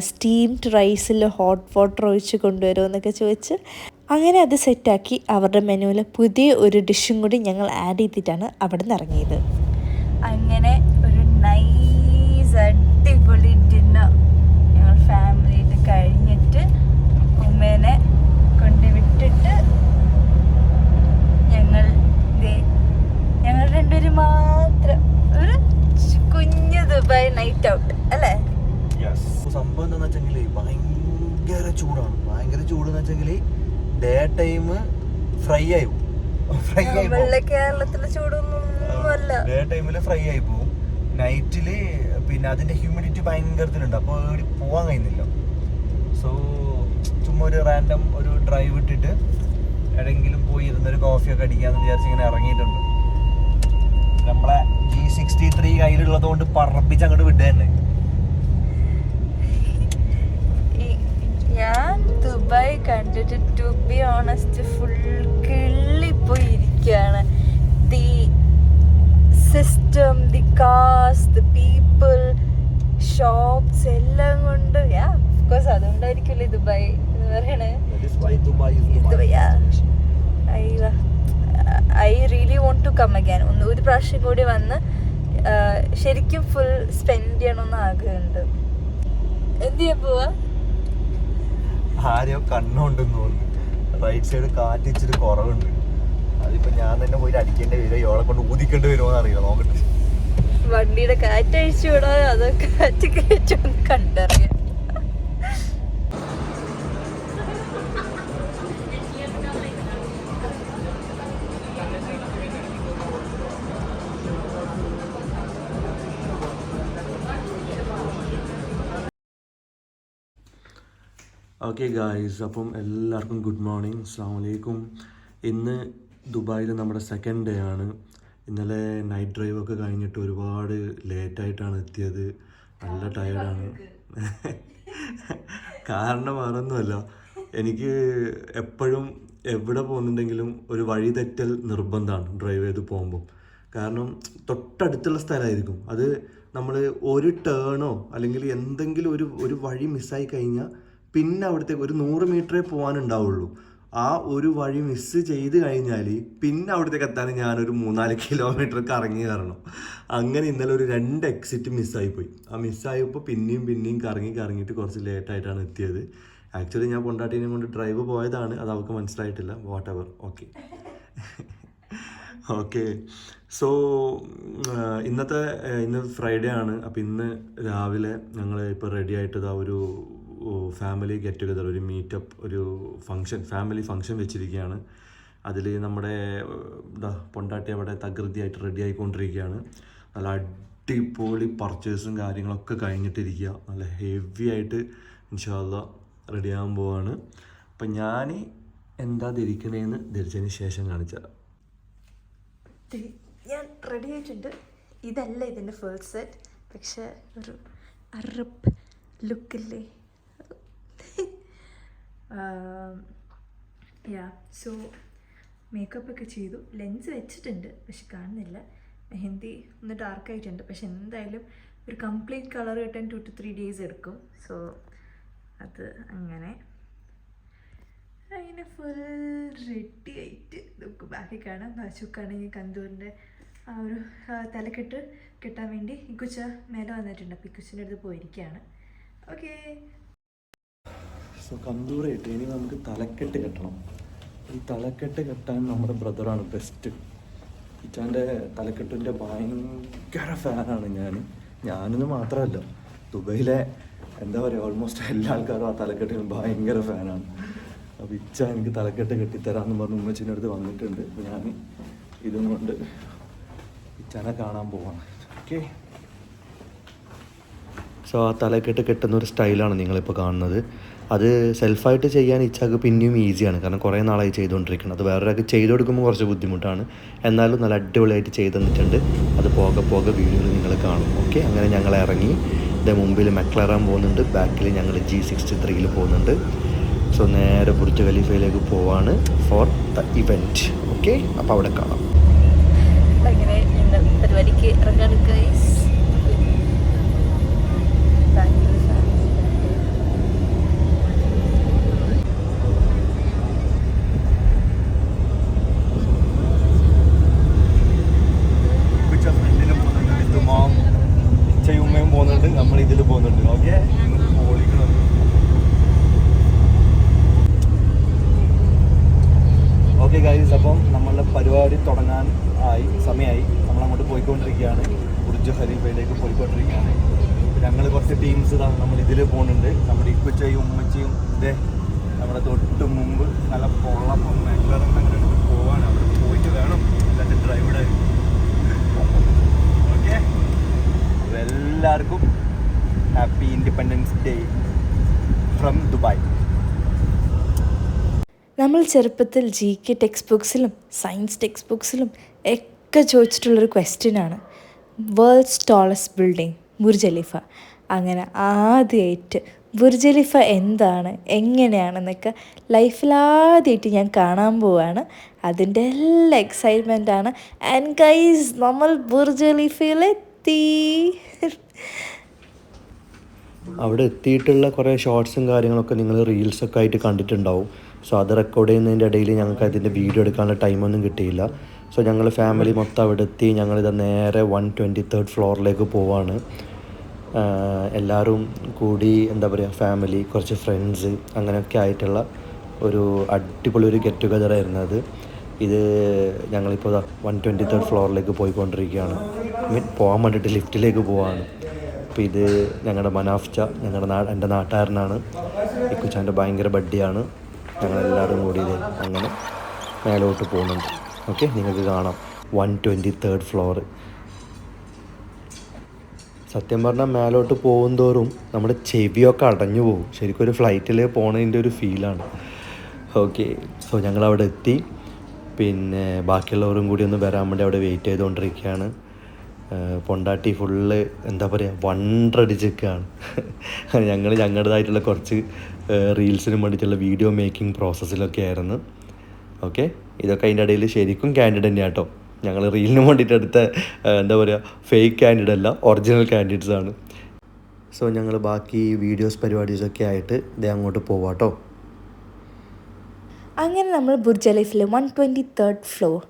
സ്റ്റീംഡ് റൈസിൽ ഹോട്ട് വാട്ടർ ഒഴിച്ച് കൊണ്ടുവരുമെന്നൊക്കെ ചോദിച്ച് അങ്ങനെ അത് സെറ്റാക്കി അവരുടെ മെനുവിൽ പുതിയ ഒരു ഡിഷും കൂടി ഞങ്ങൾ ആഡ് ചെയ്തിട്ടാണ് അവിടെ നിന്ന് ഇറങ്ങിയത്. അങ്ങനെ ഒരു നൈസ് അടിപൊളി ഡിന്നർ ഞങ്ങൾ ഫാമിലിയിട്ട് കഴിഞ്ഞിട്ട് ഉമ്മേനെ കൊണ്ടുവിട്ടിട്ട് ഞങ്ങൾ രണ്ടുപേരും മാത്രം ഒരു കുഞ്ഞു ദുബായ് നൈറ്റ് ഔട്ട് അല്ലേ. സംഭവം എന്താണെന്ന് വെച്ചെങ്കിൽ ഭയങ്കര ചൂടാണ്. ഭയങ്കര ചൂടെന്ന് വെച്ചെങ്കിൽ ഡേ ടൈം ഫ്രൈ ആയി കേരളത്തിലെ ചൂടൊന്നും ഡേ ടൈമിൽ ഫ്രൈ ആയി പോകും. നൈറ്റില് പിന്നെ അതിന്റെ ഹ്യൂമിഡിറ്റി ഭയങ്കരത്തിലുണ്ട്, അപ്പോൾ ഇവിടെ പോകാൻ കഴിയുന്നില്ല. സോ ചുമ്മാ ഒരു റാൻഡം ഒരു ഡ്രൈവ് ഇട്ടിട്ട് എവിടെയെങ്കിലും പോയി ഇരുന്നൊരു കോഫിയൊക്കെ അടിക്കാന്ന് വിചാരിച്ച് ഇങ്ങനെ ഇറങ്ങിയിട്ടുണ്ട്. നമ്മളെ G63 കയ്യിലുള്ളത് കൊണ്ട് പറപ്പിച്ച് അങ്ങോട്ട് വിടുക തന്നെ. ഞാൻ ദുബായ് കണ്ടിട്ട് ടു ബി ഓണസ്റ്റ് ഫുൾ കിള്ളിപ്പോയി ഇരിക്കുകയാണ്. The system, the cars, the people, shops എല്ലാം കൊണ്ട് ഓഫ്കോഴ്സ് അതുകൊണ്ടായിരിക്കുമല്ലേ ദുബായ് എന്ന് പറയണേ. I really want to come again. ഒരു പ്രാവശ്യം കൂടി വന്ന് ശരിക്കും ഫുൾ സ്പെൻഡ് ചെയ്യണമെന്ന് ആഗ്രഹമുണ്ട്. എന്ത് ചെയ്യാൻ പോവാ? ആരെയോ കണ്ണുണ്ടെന്ന് തോന്നുന്നു. റൈറ്റ് സൈഡ് കാറ്റ് ഇച്ചിരി കുറവുണ്ട്. അതിപ്പോ ഞാൻ തന്നെ പോയിട്ട് അടിക്കേണ്ടി വരുമോ, ഇവളെ കൊണ്ട് ഊതിക്കേണ്ടി വരുമോ എന്നറിയില്ല. നോക്കട്ടെ, വണ്ടിയുടെ കാറ്റ് അഴിച്ചു വിടാ അതോ കാറ്റ് കയറ്റൊന്ന് കണ്ടറിയാം. ഓക്കെ ഗായ്സ്, അപ്പം എല്ലാവർക്കും ഗുഡ് മോർണിംഗ്, അസ്സലാമു അലൈക്കും. ഇന്ന് ദുബായിൽ നമ്മുടെ സെക്കൻഡ് ഡേ ആണ്. ഇന്നലെ നൈറ്റ് ഡ്രൈവൊക്കെ കഴിഞ്ഞിട്ട് ഒരുപാട് ലേറ്റായിട്ടാണ് എത്തിയത്. നല്ല ടയേർഡാണ്. കാരണം വേറൊന്നുമല്ല, എനിക്ക് എപ്പോഴും എവിടെ പോകുന്നുണ്ടെങ്കിലും ഒരു വഴി തെറ്റൽ നിർബന്ധമാണ് ഡ്രൈവ് ചെയ്ത് പോകുമ്പോൾ. കാരണം തൊട്ടടുത്തുള്ള സ്ഥലമായിരിക്കും അത്. നമ്മൾ ഒരു ടേണോ അല്ലെങ്കിൽ എന്തെങ്കിലും ഒരു വഴി മിസ്സായി കഴിഞ്ഞാൽ പിന്നെ അവിടത്തേക്ക് ഒരു 100 മീറ്ററേ പോകാനുണ്ടാവുള്ളൂ. ആ ഒരു വഴി മിസ്സ് ചെയ്ത് കഴിഞ്ഞാൽ പിന്നെ അവിടത്തേക്ക് എത്താൻ ഞാനൊരു 3-4 കിലോമീറ്റർ കറങ്ങി കയറണം. അങ്ങനെ ഇന്നലെ ഒരു 2 എക്സിറ്റ് മിസ്സായിപ്പോയി. ആ മിസ്സായപ്പോൾ പിന്നെയും കറങ്ങിയിട്ട് കുറച്ച് ലേറ്റായിട്ടാണ് എത്തിയത്. ആക്ച്വലി ഞാൻ പൊണ്ടാട്ടീനെ കൊണ്ട് ഡ്രൈവ് പോയതാണ്, അത് അവൾക്ക് മനസ്സിലായിട്ടില്ല. What ever, okay. സോ ഇന്ന് ഫ്രൈഡേ ആണ്. അപ്പോൾ ഇന്ന് രാവിലെ ഞങ്ങൾ ഇപ്പോൾ റെഡി ആയിട്ട് ഒരു ഫാമിലി ഗെറ്റ് ടുഗദർ, ഒരു മീറ്റപ്പ്, ഒരു ഫാമിലി ഫങ്ഷൻ വെച്ചിരിക്കുകയാണ്. അതിൽ നമ്മുടെ പൊണ്ടാട്ടി അവിടെ തകൃതിയായിട്ട് റെഡി ആയിക്കൊണ്ടിരിക്കുകയാണ്. നല്ല അടിപൊളി പർച്ചേസും കാര്യങ്ങളൊക്കെ കഴിഞ്ഞിട്ടിരിക്കുക. നല്ല ഹെവി ആയിട്ട് ഇൻഷാ അല്ലാഹ് റെഡി ആകാൻ പോവാണ്. അപ്പം ഞാൻ എന്താ ധരിക്കണേന്ന് ധരിച്ചതിന് ശേഷം കാണിച്ചാൽ ഞാൻ റെഡി ആയിട്ടുണ്ട്. ഇതല്ല ഇതിൻ്റെ ഫസ്റ്റ് സെറ്റ്, പക്ഷെ ഒരു അറബ് ലുക്കില്ലേ. സോ മേക്കപ്പൊക്കെ ചെയ്തു, ലെൻസ് വെച്ചിട്ടുണ്ട് പക്ഷെ കാണുന്നില്ല. മെഹന്തി ഒന്ന് ഡാർക്കായിട്ടുണ്ട്, പക്ഷെ എന്തായാലും ഒരു കംപ്ലീറ്റ് കളർ കിട്ടാൻ 2 to 3 days എടുക്കും. സോ അത് അങ്ങനെ ഫുൾ റെഡി ആയിട്ട് നമുക്ക് ബാക്കി കാണാം. ബാച്ചുക്കാണെങ്കിൽ കന്തൂരിൻ്റെ ആ ഒരു തലക്കെട്ട് കെട്ടാൻ വേണ്ടി ഇക്കുച്ച മേലെ വന്നിട്ടുണ്ട്. അപ്പോൾ ഇക്കുച്ചിൻ്റെ അടുത്ത് പോയിരിക്കുകയാണ്. ഓക്കെ, സോ കന്തൂർ ഇട്ട് ഇനി നമുക്ക് തലക്കെട്ട് കെട്ടണം. ഈ തലക്കെട്ട് കെട്ടാൻ നമ്മുടെ ബ്രദറാണ് ബെസ്റ്റ്. ഇച്ചാൻ്റെ തലക്കെട്ടിൻ്റെ ഭയങ്കര ഫാനാണ് ഞാനെന്ന് മാത്രമല്ല, ദുബൈയിലെ എന്താ പറയുക, ഓൾമോസ്റ്റ് എല്ലാ ആൾക്കാരും ആ തലക്കെട്ടിന് ഭയങ്കര ഫാനാണ്. അപ്പോൾ ഇച്ച എനിക്ക് തലക്കെട്ട് കെട്ടിത്തരാമെന്ന് പറഞ്ഞ് ഉമ്മച്ചിൻ്റെ അടുത്ത് വന്നിട്ടുണ്ട്. അപ്പോൾ ഞാൻ ഇതും കൊണ്ട് ഇച്ചാനെ കാണാൻ പോവാണ്. ഓക്കെ, സോ ആ തലക്കെട്ട് കെട്ടുന്ന ഒരു സ്റ്റൈലാണ് നിങ്ങളിപ്പോൾ കാണുന്നത്. അത് സെൽഫായിട്ട് ചെയ്യാൻ ഇച്ചാക്ക് പിന്നെയും ഈസിയാണ്, കാരണം കുറേ നാളായി ചെയ്തുകൊണ്ടിരിക്കണം. അത് വേറൊരാൾക്ക് ചെയ്ത് കൊടുക്കുമ്പോൾ കുറച്ച് ബുദ്ധിമുട്ടാണ്. എന്നാലും നല്ല അടിപൊളിയായിട്ട് ചെയ്ത് തന്നിട്ടുണ്ട്. അത് പോകെ വീഡിയോയിൽ നിങ്ങൾ കാണും. ഓക്കെ, അങ്ങനെ ഞങ്ങൾ ഇറങ്ങി. ഇതിൻ്റെ മുമ്പിൽ മെക്ലറാൻ പോകുന്നുണ്ട്, ബാക്കിൽ ഞങ്ങൾ G63 പോകുന്നുണ്ട്. സോ നേരെ ബുർജ് ഖലീഫയിലേക്ക് പോവാണ് ഫോർ ദ ഇവൻറ്റ്. ഓക്കെ, അപ്പോൾ അവിടെ കാണാം. അങ്ങനെ ഞങ്ങൾ പരിപാടിക്ക് ഇറങ്ങാൻ ഗൈസ്. പോകുന്നുണ്ട്, നമ്മൾ ഇതിൽ പോകുന്നുണ്ട്. ഓക്കെ, ഓക്കെ ഗൈസ്, അപ്പം നമ്മളുടെ പരിപാടി തുടങ്ങാൻ സമയമായി. നമ്മളങ്ങോട്ട് പോയിക്കൊണ്ടിരിക്കുകയാണ്, ബുർജ് ഖലീഫയിലേക്ക് പോയിക്കൊണ്ടിരിക്കുകയാണ്. ഞങ്ങൾ കുറച്ച് ടീംസ് നമ്മൾ ഇതിൽ പോകുന്നുണ്ട്. നമ്മുടെ ഇക്കുച്ചയും ഉമ്മച്ചിയും നമ്മുടെ തൊട്ട് മുമ്പ് നല്ല പൊള്ളപ്പം മെക്ലറിൻ അങ്ങനെ എടുത്ത് പോവാണ്. അവിടെ പോയിട്ട് വേണം എന്നിട്ട് ഡ്രൈവിടെ. ഓക്കെ, എല്ലാവർക്കും happy independence day from Dubai. നമ്മൾ ചെറുപ്പത്തിൽ GK ടെക്സ്റ്റ് ബുക്സിലും സയൻസ് ടെക്സ്റ്റ് ബുക്സിലും ഒക്കെ ചോദിച്ചിട്ടുള്ളൊരു ക്വസ്റ്റ്യനാണ് world's tallest building Burj Khalifa. അങ്ങനെ ആദ്യമായിട്ട് ബുർജ് ഖലീഫ എന്താണ് എങ്ങനെയാണെന്നൊക്കെ ലൈഫിലാദ്യമായിട്ട് ഞാൻ കാണാൻ പോവാണ്. അതിൻ്റെ എല്ലാ എക്സൈറ്റ്മെൻറ്റാണ്. ആൻഡ് ഗൈസ്, നമ്മൾ ബുർജ് ഖലീഫയിലെത്തി. അവിടെ എത്തിയിട്ടുള്ള കുറേ ഷോർട്സും കാര്യങ്ങളൊക്കെ നിങ്ങൾ റീൽസൊക്കെ ആയിട്ട് കണ്ടിട്ടുണ്ടാവും. സോ അത് റെക്കോർഡ് ചെയ്യുന്നതിൻ്റെ ഇടയിൽ ഞങ്ങൾക്ക് അതിൻ്റെ വീഡിയോ എടുക്കാനുള്ള ടൈമൊന്നും കിട്ടിയില്ല. സോ ഞങ്ങൾ ഫാമിലി മൊത്തം അവിടെ എത്തി. ഞങ്ങളിത് നേരെ 123rd ഫ്ലോറിലേക്ക് പോവാണ്. എല്ലാവരും കൂടി എന്താ പറയുക, ഫാമിലി, കുറച്ച് ഫ്രണ്ട്സ് അങ്ങനെയൊക്കെ ആയിട്ടുള്ള ഒരു അടിപൊളി ഒരു ഗെറ്റ് ടുഗദർ ആയിരുന്നു അത്. ഇത് ഞങ്ങളിപ്പോൾ 123rd ഫ്ലോറിലേക്ക് പോയിക്കൊണ്ടിരിക്കുകയാണ്. പോകാൻ വേണ്ടിയിട്ട് ലിഫ്റ്റിലേക്ക് പോവാണ്. അപ്പോൾ ഇത് ഞങ്ങളുടെ മനാഫ്ച്ച, എൻ്റെ നാട്ടുകാരനാണ്. ഇക്കുച്ചാൻ്റെ ഭയങ്കര ബഡ്ഡിയാണ്. ഞങ്ങളെല്ലാവരും കൂടി ഇത് അങ്ങനെ മേലോട്ട് പോകുന്നുണ്ട്. ഓക്കെ, നിങ്ങൾക്ക് കാണാം 123rd ഫ്ലോറ്. സത്യം പറഞ്ഞാൽ മേലോട്ട് പോകും തോറും നമ്മുടെ ചെവിയൊക്കെ അടഞ്ഞു പോകും. ശരിക്കും ഒരു ഫ്ലൈറ്റിൽ പോണതിൻ്റെ ഒരു ഫീലാണ്. ഓക്കെ, സോ ഞങ്ങളവിടെ എത്തി. പിന്നെ ബാക്കിയുള്ളവരും കൂടി ഒന്ന് വരാൻ വേണ്ടി അവിടെ വെയിറ്റ് ചെയ്തുകൊണ്ടിരിക്കുകയാണ്. പൊണ്ടാട്ടി ഫുള്ള് എന്താ പറയുക, വണ്ടടിച്ചിരിക്കുകയാണ്. ഞങ്ങൾ ഞങ്ങളുടേതായിട്ടുള്ള കുറച്ച് റീൽസിനും വേണ്ടിയിട്ടുള്ള വീഡിയോ മേക്കിംഗ് പ്രോസസ്സിലൊക്കെ ആയിരുന്നു. ഓക്കെ, ഇതൊക്കെ അതിൻ്റെ ഇടയിൽ ശരിക്കും ക്യാൻഡിഡ് തന്നെയാണ് കേട്ടോ. ഞങ്ങൾ റീലിന് വേണ്ടിയിട്ട് എടുത്ത എന്താ പറയുക, ഫേക്ക് ക്യാൻഡിഡ് അല്ല, ഒറിജിനൽ ക്യാൻഡിഡ്സ് ആണ്. സോ ഞങ്ങൾ ബാക്കി വീഡിയോസ് പരിപാടീസൊക്കെ ആയിട്ട് ഇതേ അങ്ങോട്ട് പോവാം കേട്ടോ. അങ്ങനെ നമ്മൾ ബുർജ് ഖലീഫിലെ 123rd ഫ്ലോർ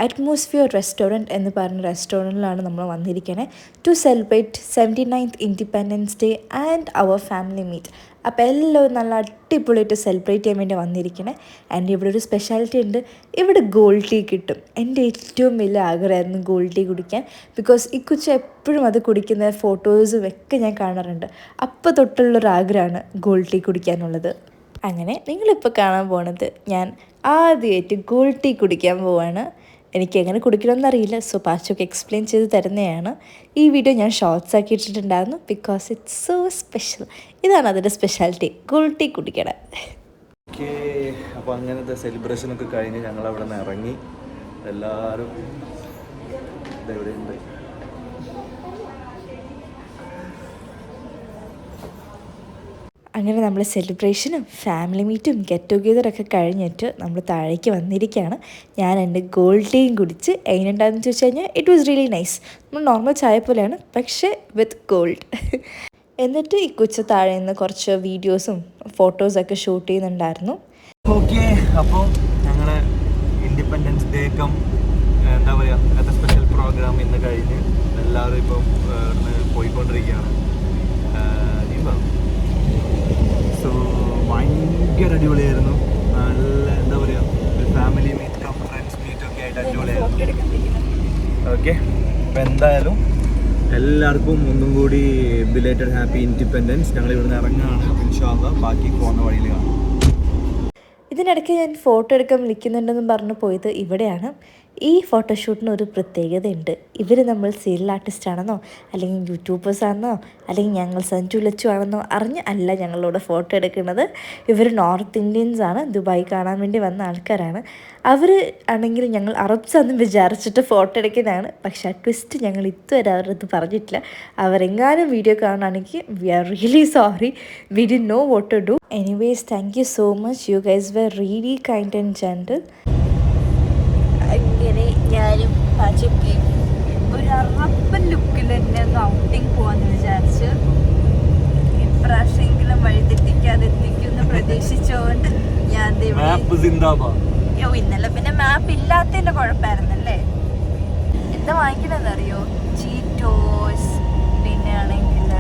അറ്റ്മോസ്ഫിയർ റെസ്റ്റോറൻറ്റ് എന്ന് പറഞ്ഞ റെസ്റ്റോറൻറ്റിലാണ് നമ്മൾ വന്നിരിക്കുന്നത് to celebrate 79th independence day and our family meet. അപ്പോൾ എല്ലാവരും നല്ല അടിപൊളിയായിട്ട് സെലിബ്രേറ്റ് ചെയ്യാൻ വേണ്ടി വന്നിരിക്കണേ. ആൻഡ് ഇവിടെ ഒരു സ്പെഷ്യാലിറ്റി ഉണ്ട്, ഇവിടെ ഗോൾഡ് ടീ കിട്ടും. എൻ്റെ ഏറ്റവും വലിയ ആഗ്രഹമായിരുന്നു ഗോൾഡ് ടീ കുടിക്കാൻ. ബിക്കോസ് ഇക്കുച്ച എപ്പോഴും അത് കുടിക്കുന്ന ഫോട്ടോസും ഒക്കെ ഞാൻ കാണാറുണ്ട്. അപ്പോൾ തൊട്ടുള്ളൊരാഗ്രഹമാണ് ഗോൾഡ് ടീ കുടിക്കാനുള്ളത്. അങ്ങനെ നിങ്ങളിപ്പോൾ കാണാൻ പോണത് ഞാൻ ആദ്യമായിട്ട് ഗോൾഡ് ടീ കുടിക്കാൻ പോവാണ്. എനിക്ക് എങ്ങനെ കുടിക്കണമെന്നറിയില്ല, സോ പാച്ചൊക്കെ എക്സ്പ്ലെയിൻ ചെയ്ത് തരുന്നതാണ്. ഈ വീഡിയോ ഞാൻ ഷോർട്സ് ആക്കി ഇട്ടിട്ടുണ്ടായിരുന്നു ബിക്കോസ് ഇറ്റ്സ് സോ സ്പെഷ്യൽ. ഇതാണ് അതിൻ്റെ സ്പെഷ്യാലിറ്റി, ഗോൾഡ് ടീ കുടിക്കണം. ഓക്കെ, അപ്പോൾ അങ്ങനത്തെ സെലിബ്രേഷനൊക്കെ കഴിഞ്ഞ് ഞങ്ങൾ അവിടെ നിന്ന് ഇറങ്ങി. എല്ലാവരും ഇതെവിടെയുണ്ട്. അങ്ങനെ നമ്മൾ സെലിബ്രേഷനും ഫാമിലി മീറ്റും ഗെറ്റ് ടുഗെദറൊക്കെ കഴിഞ്ഞിട്ട് നമ്മൾ താഴേക്ക് വന്നിരിക്കുകയാണ്. ഞാൻ എൻ്റെ ഗോൾഡ് ടീയും കുടിച്ച് എങ്ങനെയുണ്ടായെന്ന് ചോദിച്ചു കഴിഞ്ഞാൽ ഇറ്റ് വാസ് റിയലി നൈസ്. നമ്മൾ നോർമൽ ചായ പോലെയാണ്, പക്ഷേ വിത്ത് ഗോൾഡ്. എന്നിട്ട് ഈ കൊച്ചു താഴെ നിന്ന് കുറച്ച് വീഡിയോസും ഫോട്ടോസൊക്കെ ഷൂട്ട് ചെയ്യുന്നുണ്ടായിരുന്നു. ഓക്കെ, അപ്പോൾ ഞങ്ങളുടെ ഇൻഡിപെൻഡൻസ് ഡേ കം എന്താ പറയുക, അങ്ങനത്തെ സ്പെഷ്യൽ പ്രോഗ്രാം ഇന്ന് കഴിഞ്ഞ് എല്ലാവരും ഇപ്പം പോയിക്കൊണ്ടിരിക്കുകയാണ്. സോ ഭയങ്കര അടിപൊളിയായിരുന്നു. നല്ല എന്താ പറയുക, ഒരു ഫാമിലി മീറ്റ് കം ഫ്രണ്ട്സ് മീറ്റൊക്കെ ആയിട്ട് അടിപൊളിയായിരുന്നു. ഓക്കെ, അപ്പോൾ എന്തായാലും എല്ലാവർക്കും ഒന്നും കൂടി ബിലേറ്റഡ് ഹാപ്പി ഇൻഡിപെൻഡൻസ്. ഞങ്ങൾ ഇവിടുന്ന് ഇറങ്ങുകയാണ്. ഇൻഷാ അല്ലാഹ് ബാക്കി പോകുന്ന വഴിയിൽ കാണാം. ഇതിനിടയ്ക്ക് ഞാൻ ഫോട്ടോ എടുക്കാൻ വിളിക്കുന്നുണ്ടെന്നും പറഞ്ഞു പോയത് ഇവിടെയാണ്. ഈ ഫോട്ടോഷൂട്ടിന് ഒരു പ്രത്യേകതയുണ്ട്. ഇവർ നമ്മൾ സീരിയൽ ആർട്ടിസ്റ്റ് ആണെന്നോ അല്ലെങ്കിൽ യൂട്യൂബേഴ്സ് ആണെന്നോ അല്ലെങ്കിൽ ഞങ്ങൾ സഞ്ജു ലച്ചു ആണെന്നോ അറിഞ്ഞ് അല്ല ഞങ്ങളോട് ഫോട്ടോ എടുക്കുന്നത്. ഇവർ നോർത്ത് ഇന്ത്യൻസ് ആണ്, ദുബായ് കാണാൻ വേണ്ടി വന്ന ആൾക്കാരാണ്. അവർ ആണെങ്കിൽ ഞങ്ങൾ അറബ്സ് ആണെന്ന് വിചാരിച്ചിട്ട് ഫോട്ടോ എടുക്കുന്നതാണ്. പക്ഷേ ആ ട്വിസ്റ്റ് ഞങ്ങൾ ഇതുവരെ അവരത് പറഞ്ഞിട്ടില്ല. അവരെങ്ങാനും വീഡിയോ കാണുകയാണെങ്കിൽ we are really sorry, we didn't know what to do. Anyways, thank you so much. You guys were really kind and gentle. അങ്ങനെ ഞാനും പാച്ചൊക്കെയും ഒരു അറപ്പൻ ലുക്കിൽ തന്നെ ഒന്ന് ഔട്ടിങ് പോകാമെന്ന് വിചാരിച്ച് ഇപ്രാവശ്യമെങ്കിലും വഴിതെറ്റിക്കാതെ എത്തിക്കുമെന്ന് പ്രതീക്ഷിച്ചുകൊണ്ട് ഞാൻ ഇന്നലെ പിന്നെ മാപ്പ് ഇല്ലാത്തതിൻ്റെ കുഴപ്പമായിരുന്നല്ലേ. എന്താ വാങ്ങിക്കണമെന്നറിയോ, ചീറ്റോസ്, പിന്നെ ആണെങ്കിൽ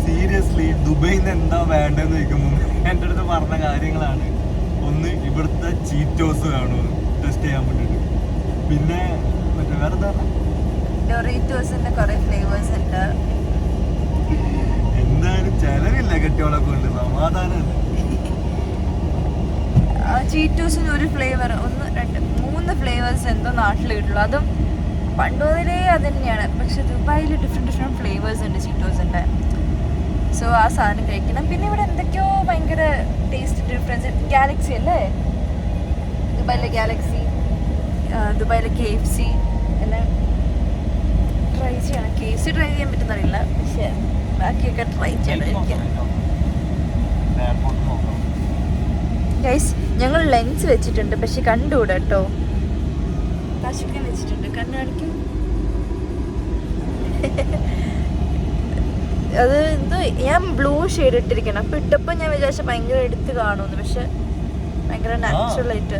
സീരിയസ്ലി ദുബൈയിൽ നിന്ന് എന്താ വേണ്ടതെന്ന് ചോദിക്കുമ്പോൾ എൻ്റെ അടുത്ത് പറഞ്ഞ കാര്യങ്ങളാണ്. ഒന്ന്, ഇവിടുത്തെ ചീറ്റോസ് വേണമെന്ന് ടെസ്റ്റ് ചെയ്യാൻ വേണ്ടിയിട്ട്. പിന്നെ മറ്റേ വേറെ എന്താ ഡൊറീറ്റോസിന്റെ കുറെ ഫ്ലേവേഴ്സ് ഉണ്ട്. എന്തായാലും ചെലവില്ല, കെട്ടിയോളൊക്കെ ഉണ്ട്, സമാധാനമല്ല. ചീറ്റോസിന് ഒരു ഫ്ലേവർ 1 2 3 ഫ്ലേവേഴ്സ് എന്തോ നാട്ടിൽ കിട്ടുള്ളൂ. അതും പണ്ട് മുതലേ അത് തന്നെയാണ്. പക്ഷെ ദുബായിൽ ഡിഫറെൻറ്റ് ഫ്ലേവേഴ്സ് ഉണ്ട് ചീറ്റോസിൻ്റെ. സോ ആ സാധനം കഴിക്കണം. പിന്നെ ഇവിടെ എന്തൊക്കെയോ ഭയങ്കര ടേസ്റ്റ് ഡിഫറൻസ്. ഗാലക്സി അല്ലേ, ദുബായിലെ ഗാലക്സി, ദുബായിലെ KFC എല്ലാം ട്രൈ ചെയ്യണം. KFC ട്രൈ ചെയ്യാൻ പറ്റുന്നറിയില്ല, പക്ഷെ ബാക്കിയൊക്കെ ട്രൈ ചെയ്യണം എനിക്ക്. ഗൈസ് ഞങ്ങൾ ലെൻസ് വെച്ചിട്ടുണ്ട്, പക്ഷെ കണ്ടുകൂടാ കേട്ടോ. പശുക്കൻ വെച്ചിട്ടുണ്ട്, കണ്ണ് കാണിക്കും. അത് എന്തോ ഞാൻ ബ്ലൂ ഷെയ്ഡ് ഇട്ടിരിക്കണം. അപ്പം ഇട്ടപ്പോൾ ഞാൻ വിചാരിച്ച ഭയങ്കര എടുത്ത് കാണുമെന്ന്, പക്ഷെ ഭയങ്കര നാച്ചുറൽ ആയിട്ട്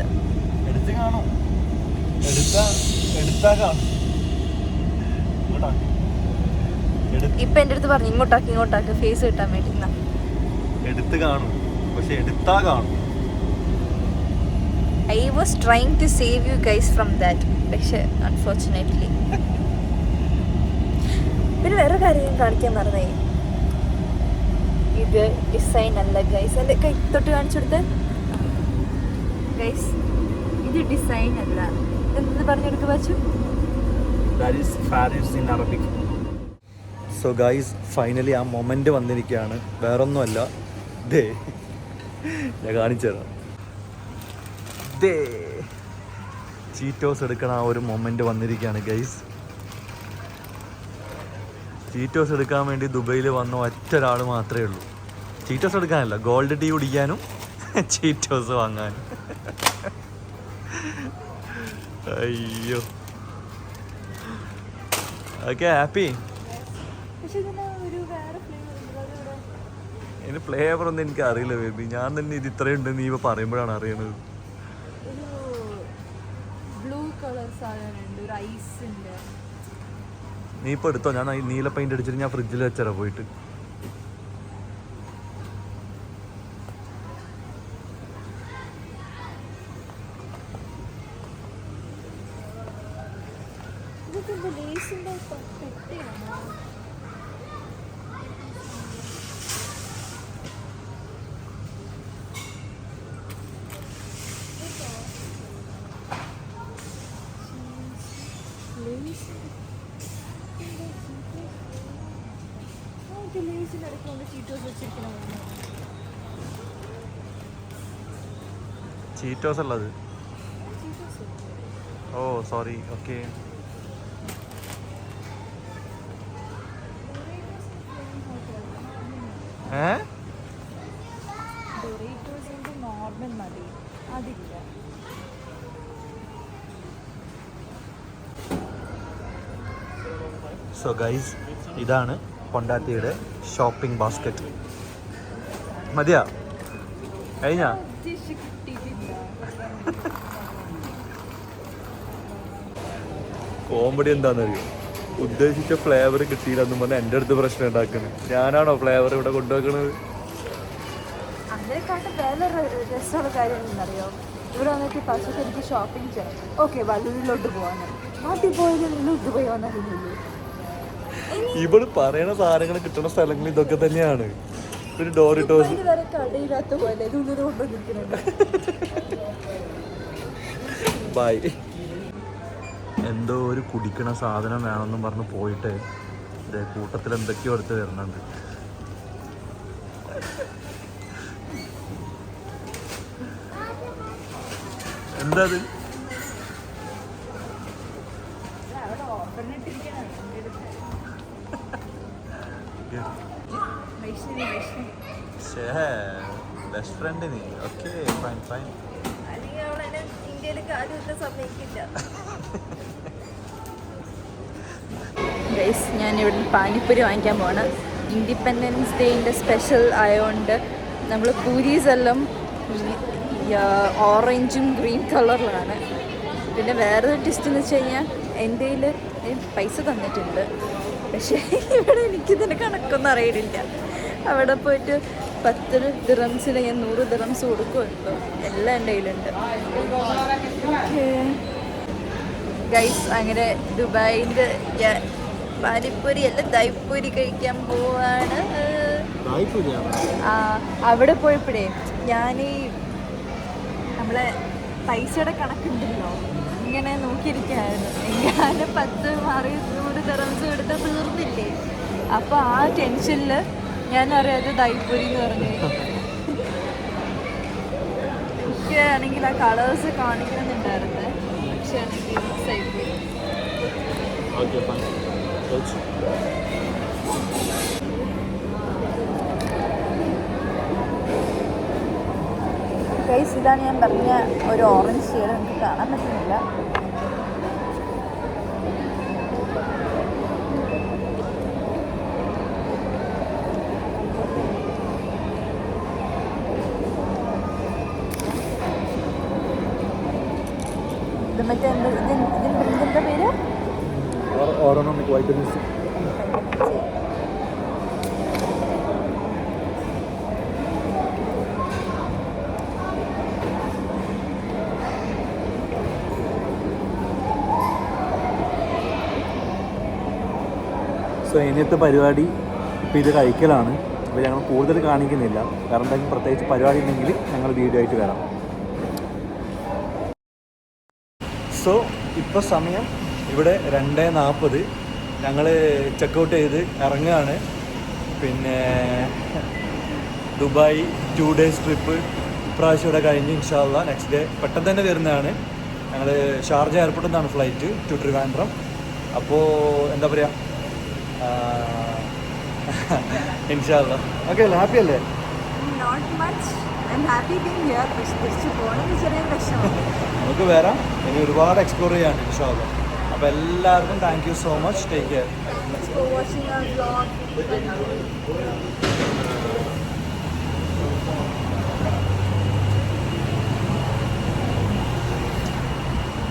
ഇപ്പൊ എൻ്റെ അടുത്ത് പറഞ്ഞു ഇങ്ങോട്ടാക്കി ഫേസ് കിട്ടാൻ വേണ്ടി. എടുത്ത് കാണും, പക്ഷെ എടുത്താ കാണും. I was trying to save you guys from that, പക്ഷെ unfortunately. പിന്നെ വേറെ കാര്യം കാണിക്കാൻ മറന്നേ, ഇത് ഡിസൈൻ അല്ല ഗൈസ്. എൻ്റെ കൈ തൊട്ട് കാണിച്ചു കൊടുത്ത് ഗൈസ്, ഇത് ഡിസൈൻ അല്ല. എന്ത് പറഞ്ഞെടുക്ക് വച്ചു? സോ ഗൈസ് ഫൈനലി ആ മൊമെന്റ് വന്നിരിക്കുകയാണ്. വേറൊന്നുമല്ല, ദേ ഞാൻ കാണിച്ചു തരാം. ദേ ചീറ്റോസ് എടുക്കണ ആ ഒരു മൊമെന്റ് വന്നിരിക്കുകയാണ് ഗൈസ്. ചീറ്റോസ് എടുക്കാൻ വേണ്ടി ദുബൈയിൽ വന്ന ഒറ്റ ഒരാൾ മാത്രമേ ഉള്ളൂ. ചീറ്റോസ് എടുക്കാനല്ല, ഗോൾഡ് ടീ കുടിക്കാനും ചീറ്റോസ് വാങ്ങാനും. അയ്യോ, ഓക്കെ ഹാപ്പി. ഇതിന് ഫ്ലേവർ ഒന്നും എനിക്ക് അറിയില്ല ബേബി. ഞാൻ തന്നെ ഇത് ഇത്രയും ഉണ്ടെന്ന് നീ ഇപ്പൊ പറയുമ്പോഴാണ് അറിയണത്. നീ ഇപ്പൊ എടുത്തോ, ഞാൻ നീല പെയിന്റ് അടിച്ചിട്ട് ഞാൻ ഫ്രിഡ്ജിൽ വെച്ചരാ പോയിട്ട്. ചീറ്റോസ് അല്ലത്. ഓ സോറി, ഓക്കെ. നോർമൽ മതി, അതില്ല. സോ ഗൈസ് ഇതാണ് കൊണ്ടാത്തിയുടെ ഷോപ്പിംഗ് ബാസ്ക്കറ്റ്. മതിയാ, കഴിഞ്ഞാ? കോമഡി എന്താണെന്നറിയോ, ഉദ്ദേശിച്ച ഫ്ലേവർ കിട്ടിയില്ലെന്നും പറഞ്ഞാൽ എൻ്റെ അടുത്ത് പ്രശ്നം ഉണ്ടാക്കുന്നത്. ഞാനാണോ ഫ്ലേവർ ഇവിടെ കൊണ്ടുവെക്കണത്? അതിനെക്കാട്ടും വേറെ രസമുള്ള കാര്യം എന്താണെന്നറിയോ, ഇവിടെ വന്നിട്ട് പശുക്ക് എനിക്ക് ഷോപ്പിംഗ് ചെയ്യാം. ഓക്കെ, വല്ലൂരിലോട്ട് പോകാൻ നാട്ടിൽ പോയത് ലുക്ക് പോയി വന്നിട്ടില്ലല്ലോ. ഇവിടെ പറയണ സാധനങ്ങൾ കിട്ടുന്ന സ്ഥലങ്ങൾ ഇതൊക്കെ തന്നെയാണ്. ഒരു ഡോറിറ്റോസ് വരെ കടയില്ലാത്ത പോലെ ഉള്ളിൽ കൊണ്ടുവന്നിരിക്കുന്നുണ്ട്. ബൈ. എന്തോ ഒരു കുടിക്കണ സാധനം വേണമെന്നും പറഞ്ഞ് പോയിട്ട് ഇതേ കൂട്ടത്തിൽ എന്തൊക്കെയോ എടുത്ത് വരുന്നുണ്ട്. എന്താ അത്? ബെസ്റ്റ് ഫ്രണ്ട് നീ. Okay fine fine. ഞാൻ ഇവിടെ പാനിപ്പൂരി വാങ്ങിക്കാൻ പോകണം. ഇൻഡിപെൻഡൻസ് ഡേൻ്റെ സ്പെഷ്യൽ ആയതുകൊണ്ട് നമ്മൾ പൂരീസ് എല്ലാം ഓറഞ്ചും ഗ്രീൻ കളറിലാണ്. പിന്നെ വേറൊരു ടിസ്റ്റ് എന്ന് വെച്ച് കഴിഞ്ഞാൽ എൻ്റെ കയ്യിൽ പൈസ തന്നിട്ടുണ്ട്, പക്ഷേ ഇവിടെ എനിക്കിതിൻ്റെ കണക്കൊന്നും അറിയില്ല. അവിടെ പോയിട്ട് 10 ദിറംസിന് ഞാൻ 100 ദിറംസ് കൊടുക്കുമല്ലോ. എല്ലാം എൻ്റെ കയ്യിലുണ്ട് ഗൈസ്. അങ്ങനെ ദുബായിൻ്റെ പാനിപ്പൂരി അല്ല ദൈപ്പൂരി കഴിക്കാൻ പോവാണ്. അവിടെ പോയപ്പോഴേ ഞാൻ നമ്മളെ പൈസയുടെ കണക്കുണ്ടല്ലോ ഇങ്ങനെ നോക്കിയിരിക്കുകയായിരുന്നു. എങ്ങാനും 10 മാറി 100 ദിറംസ് എടുത്ത് തീർന്നില്ലേ. അപ്പോൾ ആ ടെൻഷനിൽ ഞാൻ അറിയാതെ ദൈപൂരി എന്ന് പറഞ്ഞു. എനിക്ക് ആണെങ്കിൽ ആ കളേഴ്സ് കാണിക്കണമെന്നുണ്ടായിരുന്നു, പക്ഷെ ആണെങ്കിൽ മിക്സ് ആയിപ്പോയി. ഗൈസ്, ഇതാണ് ഞാൻ പറഞ്ഞ ഒരു ഓറഞ്ച് ഷെയ്ഡ്. എനിക്ക് കാണാൻ പറ്റുന്നില്ല. ഇത് മറ്റേ ഇതിൻ്റെ പേര് ഓരോണമിക് വൈറ്റമിൻ സി. സോ ഇനിയത്തെ പരിപാടി ഇപ്പോൾ ഇത് കഴിക്കലാണ്. അപ്പോൾ ഞങ്ങൾ കൂടുതൽ കാണിക്കുന്നില്ല, കാരണം എന്തെങ്കിലും പ്രത്യേകിച്ച് പരിപാടി ഉണ്ടെങ്കിൽ ഞങ്ങൾ വീഡിയോ ആയിട്ട് വരാം. സോ ഇപ്പോൾ സമയം ഇവിടെ 2:40. ഞങ്ങൾ ചെക്കൗട്ട് ചെയ്ത് ഇറങ്ങുകയാണ്. പിന്നെ ദുബായ് 2 days ട്രിപ്പ് ഇപ്രാവശ്യം ഇവിടെ കഴിഞ്ഞ് ഇൻഷാ അള്ളാ നെക്സ്റ്റ് ഡേ പെട്ടെന്ന് തന്നെ വരുന്നതാണ്. ഞങ്ങൾ ഷാർജ എയർപോർട്ടിൽ നിന്നാണ് ഫ്ലൈറ്റ് ടു ട്രിവാൻഡ്രം. അപ്പോൾ എന്താ പറയുക, ഇൻഷാ അള്ളാ. ഓക്കെ അല്ലേ, ഹാപ്പി അല്ലേ? Not much. I am happy being here. പക്ഷേ തിരിച്ചു പോകണമെന്ന് ചെറിയൊരു വിഷമം. നമുക്ക് വരാം, ഇനി ഒരുപാട് എക്സ്പ്ലോർ ചെയ്യാൻ ഇൻഷാ അള്ളാ. അപ്പോൾ എല്ലാവർക്കും thank you so much. Take care. Thanks for watching our vlog.